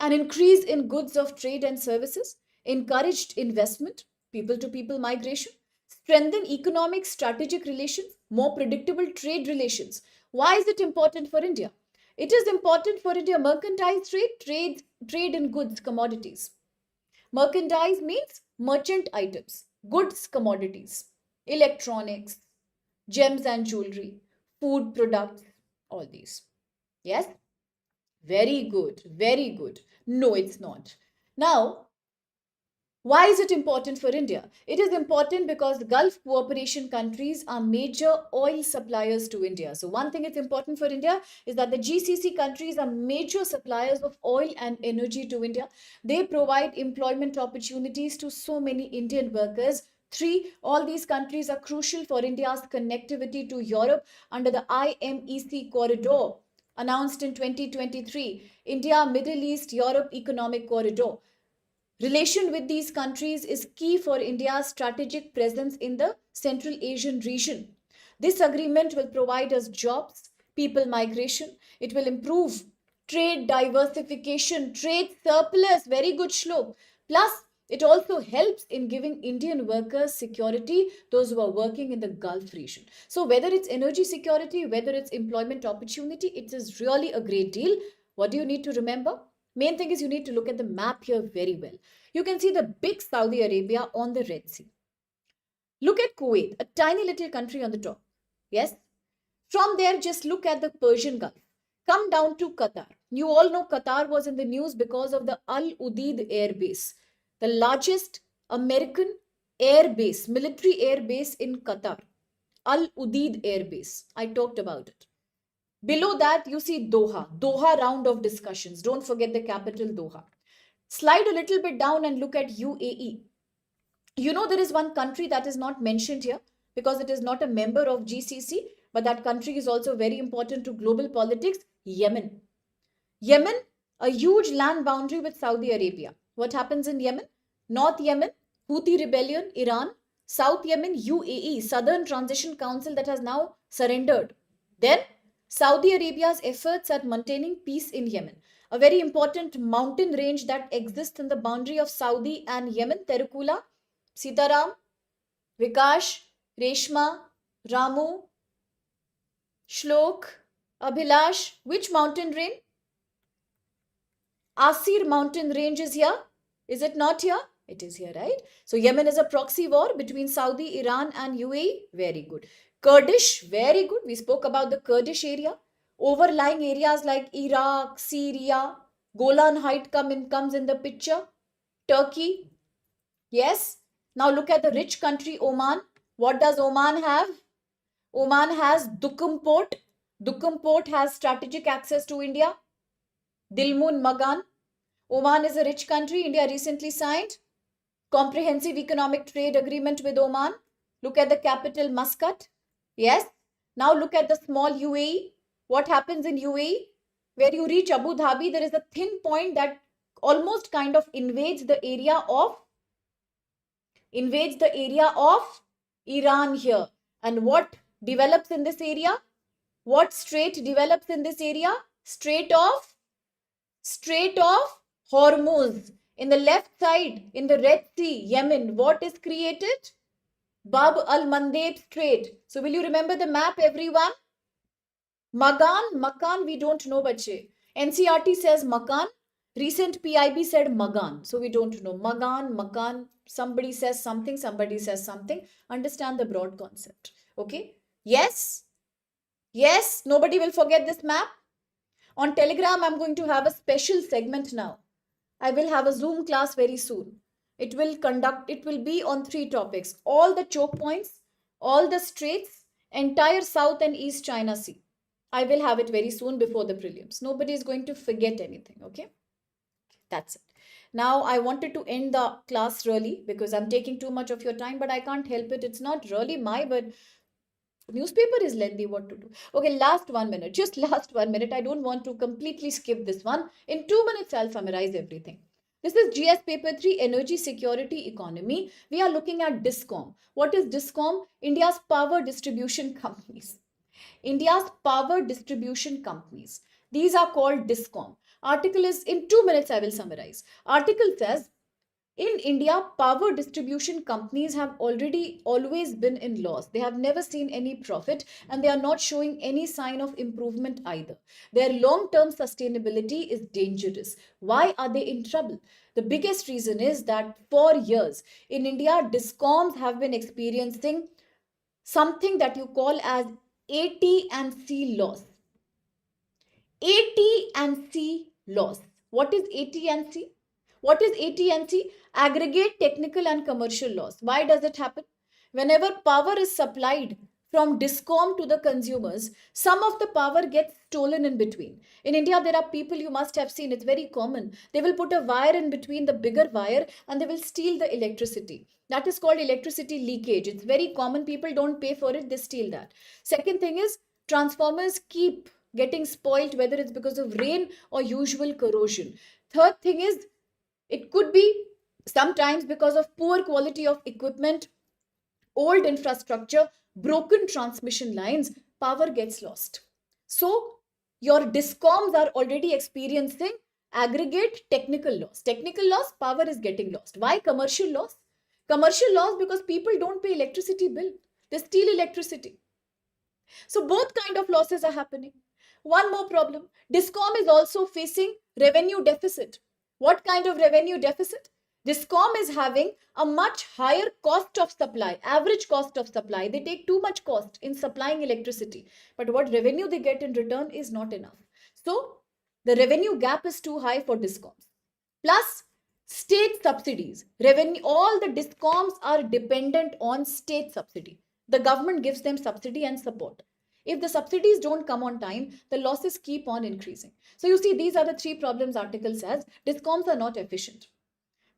An increase in goods of trade and services, encouraged investment, people to people migration, strengthen economic strategic relations, more predictable trade relations. Why is it important for India? It is important for India. Mercantile trade in goods, commodities. Merchandise means merchant items, goods, commodities, electronics, gems and jewelry, food products, all these. Yes? Very good, very good. No, it's not. Now, why is it important for India? It is important because the Gulf cooperation countries are major oil suppliers to India. So, one thing it's important for India is that the GCC countries are major suppliers of oil and energy to India. They provide employment opportunities to so many Indian workers. Three, all these countries are crucial for India's connectivity to Europe under the IMEC corridor announced in 2023, India, Middle East, Europe Economic Corridor. Relation with these countries is key for India's strategic presence in the Central Asian region. This agreement will provide us jobs, people migration. It will improve trade diversification, trade surplus, very good slope. Plus, it also helps in giving Indian workers security, those who are working in the Gulf region. So, whether it's energy security, whether it's employment opportunity, it is really a great deal. What do you need to remember? Main thing is you need to look at the map here very well. You can see the big Saudi Arabia on the Red Sea. Look at Kuwait, a tiny little country on the top. Yes? From there, just look at the Persian Gulf. Come down to Qatar. You all know Qatar was in the news because of the Al Udeid Air Base, the largest American air base, military air base in Qatar. Al Udeid Air Base. I talked about it. Below that, you see Doha. Doha round of discussions. Don't forget the capital, Doha. Slide a little bit down and look at UAE. You know there is one country that is not mentioned here because it is not a member of GCC, but that country is also very important to global politics, Yemen. Yemen, a huge land boundary with Saudi Arabia. What happens in Yemen? North Yemen, Houthi rebellion, Iran. South Yemen, UAE, Southern Transition Council that has now surrendered. Then Saudi Arabia's efforts at maintaining peace in Yemen, a very important mountain range that exists in the boundary of Saudi and Yemen, Terukula, Sitaram, Vikash, Reshma, Ramu, Shlok, Abhilash. Which mountain range? Asir mountain range is here. Is it not here? It is here, right? So Yemen is a proxy war between Saudi, Iran and UAE. Very good. Kurdish, very good. We spoke about the Kurdish area. Overlying areas like Iraq, Syria, Golan Height comes in the picture. Turkey. Yes. Now look at the rich country Oman. What does Oman have? Oman has Duqm Port. Duqm Port has strategic access to India. Dilmun Magan. Oman is a rich country. India recently signed comprehensive economic trade agreement with Oman. Look at the capital Muscat. Yes. Now look at the small UAE. What happens in UAE? Where you reach Abu Dhabi, there is a thin point that almost kind of invades the area of Iran here. And what develops in this area? What strait develops in this area? Strait of Hormuz. In the left side, in the Red Sea, Yemen, what is created? Bab al-Mandeb Strait. So will you remember the map, everyone? Makan, we don't know, bache. NCRT says Makan. Recent PIB said Magan. So we don't know. Magan, Makan, somebody says something, somebody says something. Understand the broad concept. Okay? Yes? Yes? Nobody will forget this map? On Telegram, I'm going to have a special segment now. I will have a Zoom class very soon. It will be on 3 topics. All the choke points, all the straits, entire South and East China Sea. I will have it very soon before the prelims. Nobody is going to forget anything, okay? That's it. Now, I wanted to end the class early because I'm taking too much of your time, but I can't help it. It's not really but newspaper is lengthy. What to do? Okay, last 1 minute. Just last 1 minute. I don't want to completely skip this one. In 2 minutes, I'll summarize everything. This is GS Paper 3, Energy Security Economy. We are looking at DISCOM. What is DISCOM? India's power distribution companies. India's power distribution companies. These are called DISCOM. Article is in 2 minutes, I will summarize. Article says in India, power distribution companies have always been in loss. They have never seen any profit and they are not showing any sign of improvement either. Their long term sustainability is dangerous. Why are they in trouble? The biggest reason is that for years in India, DISCOMs have been experiencing something that you call as AT and C loss. AT and C loss. What is AT and C? What is AT and C? Aggregate technical and commercial loss. Why does it happen? Whenever power is supplied from DISCOM to the consumers, some of the power gets stolen in between. In India, there are people you must have seen, it's very common. They will put a wire in between the bigger wire and they will steal the electricity. That is called electricity leakage. It's very common. People don't pay for it, they steal that. Second thing is transformers keep getting spoiled, whether it's because of rain or usual corrosion. Third thing is it could be sometimes because of poor quality of equipment, old infrastructure, broken transmission lines, power gets lost. So your DISCOMs are already experiencing aggregate technical loss. Technical loss, power is getting lost. Why commercial loss? Commercial loss because people don't pay electricity bill. They steal electricity. So both kind of losses are happening. One more problem. DISCOM is also facing revenue deficit. What kind of revenue deficit? DISCOM is having a much higher cost of supply, average cost of supply. They take too much cost in supplying electricity. But what revenue they get in return is not enough. So the revenue gap is too high for DISCOMs. Plus state subsidies. Revenue, all the DISCOMs are dependent on state subsidy. The government gives them subsidy and support. If the subsidies don't come on time, the losses keep on increasing. So you see, these are the 3 problems article says. DISCOMs are not efficient.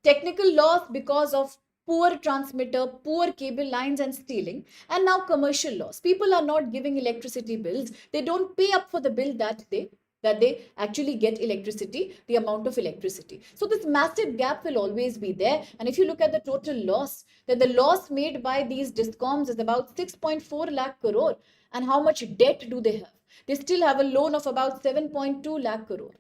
Technical loss because of poor transmitter, poor cable lines and stealing. And now commercial loss. People are not giving electricity bills. They don't pay up for the bill that they actually get electricity, the amount of electricity. So this massive gap will always be there. And if you look at the total loss, then the loss made by these DISCOMs is about 6.4 lakh crore. And how much debt do they have? They still have a loan of about 7.2 lakh crore.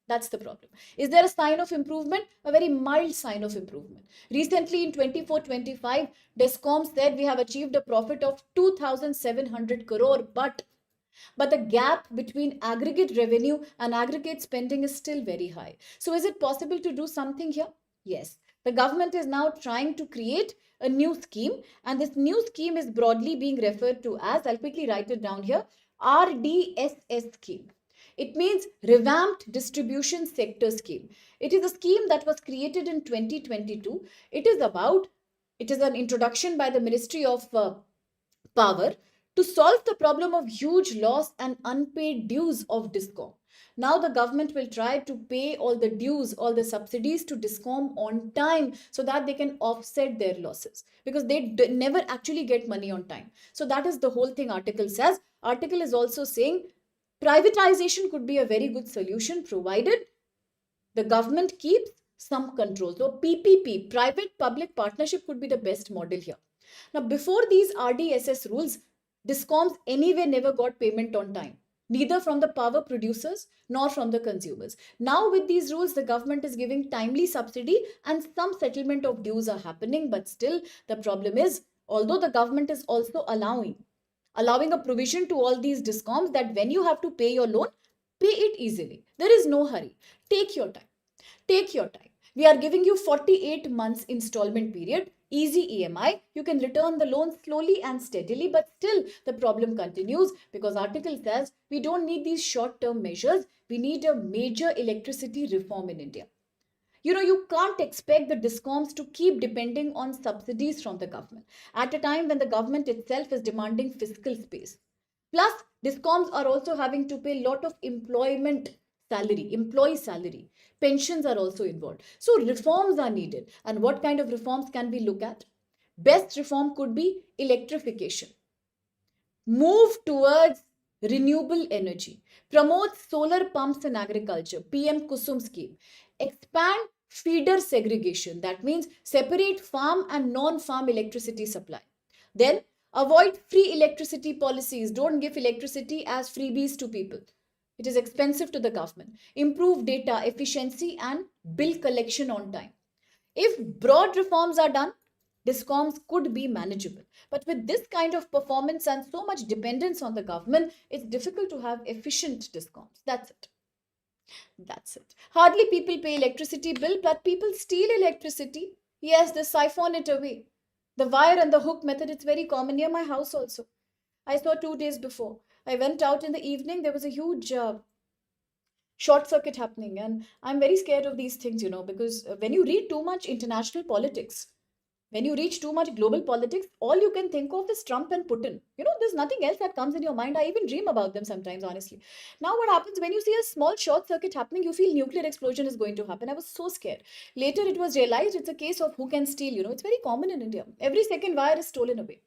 That's the problem. Is there a sign of improvement? A very mild sign of improvement. Recently in 24-25, DISCOM said we have achieved a profit of 2,700 crore, but the gap between aggregate revenue and aggregate spending is still very high. So is it possible to do something here? Yes. The government is now trying to create a new scheme, and this new scheme is broadly being referred to as, I'll quickly write it down here, RDSS scheme. It means Revamped Distribution Sector Scheme. It is a scheme that was created in 2022. It is an introduction by the Ministry of Power to solve the problem of huge loss and unpaid dues of DISCOM. Now the government will try to pay all the dues, all the subsidies to DISCOM on time so that they can offset their losses, because they never actually get money on time. So that is the whole thing article says. Article is also saying privatization could be a very good solution provided the government keeps some control. So PPP, private public partnership, could be the best model here. Now before these RDSS rules, DISCOMs anyway never got payment on time, neither from the power producers nor from the consumers. Now with these rules, the government is giving timely subsidy and some settlement of dues are happening. But still the problem is, although the government is also allowing a provision to all these DISCOMs that when you have to pay your loan, pay it easily. There is no hurry. Take your time. Take your time. We are giving you 48 months installment period, easy EMI. You can return the loan slowly and steadily, but still the problem continues because article says we don't need these short-term measures. We need a major electricity reform in India. You can't expect the discoms to keep depending on subsidies from the government at a time when the government itself is demanding fiscal space. Plus, discoms are also having to pay a lot of employee salary. Pensions are also involved. So reforms are needed. And what kind of reforms can we look at? Best reform could be electrification. Move towards renewable energy. Promote solar pumps in agriculture. PM Kusum scheme. Expand feeder segregation. That means separate farm and non-farm electricity supply. Then avoid free electricity policies. Don't give electricity as freebies to people. It is expensive to the government. Improve data efficiency and bill collection on time. If broad reforms are done, discoms could be manageable. But with this kind of performance and so much dependence on the government, it's difficult to have efficient discoms. That's it. That's it. Hardly people pay electricity bill, but people steal electricity. Yes, they siphon it away. The wire and the hook method, it's very common near my house also. I saw 2 days before. I went out in the evening, there was a huge short circuit happening. And I'm very scared of these things, because when you read too much international politics, when you reach too much global politics, all you can think of is Trump and Putin. There's nothing else that comes in your mind. I even dream about them sometimes, honestly. Now, what happens when you see a small short circuit happening, you feel nuclear explosion is going to happen. I was so scared. Later, it was realized it's a case of who can steal. It's very common in India. Every second wire is stolen away.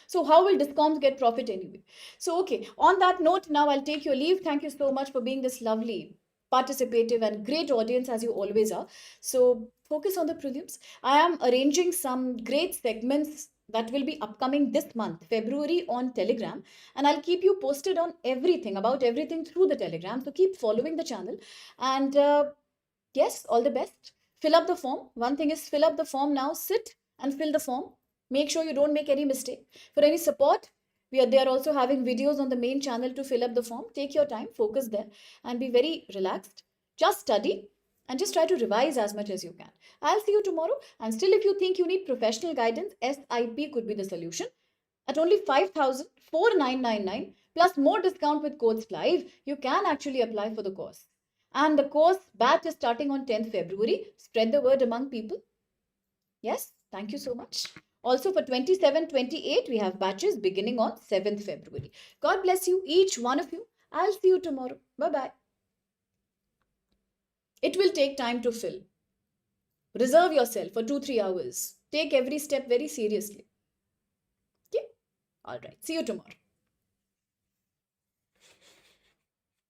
So how will discoms get profit anyway? So, okay, on that note, now I'll take your leave. Thank you so much for being this lovely, participative and great audience as you always are. So focus on the prelims. I am arranging some great segments that will be upcoming this month, February, on Telegram, and I'll keep you posted on everything, about everything through the Telegram. So keep following the channel, and yes, all the best. Fill up the form. One thing is fill up the form now. Sit and fill the form. Make sure you don't make any mistake. For any support, they are also having videos on the main channel to fill up the form. Take your time, focus there, and be very relaxed. Just study and just try to revise as much as you can. I'll see you tomorrow. And still, if you think you need professional guidance, SIP could be the solution. At only 5,4999 plus more discount with codes live, you can actually apply for the course. And the course batch is starting on 10th February. Spread the word among people. Yes, thank you so much. Also for 27-28, we have batches beginning on 7th February. God bless you, each one of you. I'll see you tomorrow. Bye-bye. It will take time to fill. Reserve yourself for 2-3 hours. Take every step very seriously. Okay? All right. See you tomorrow.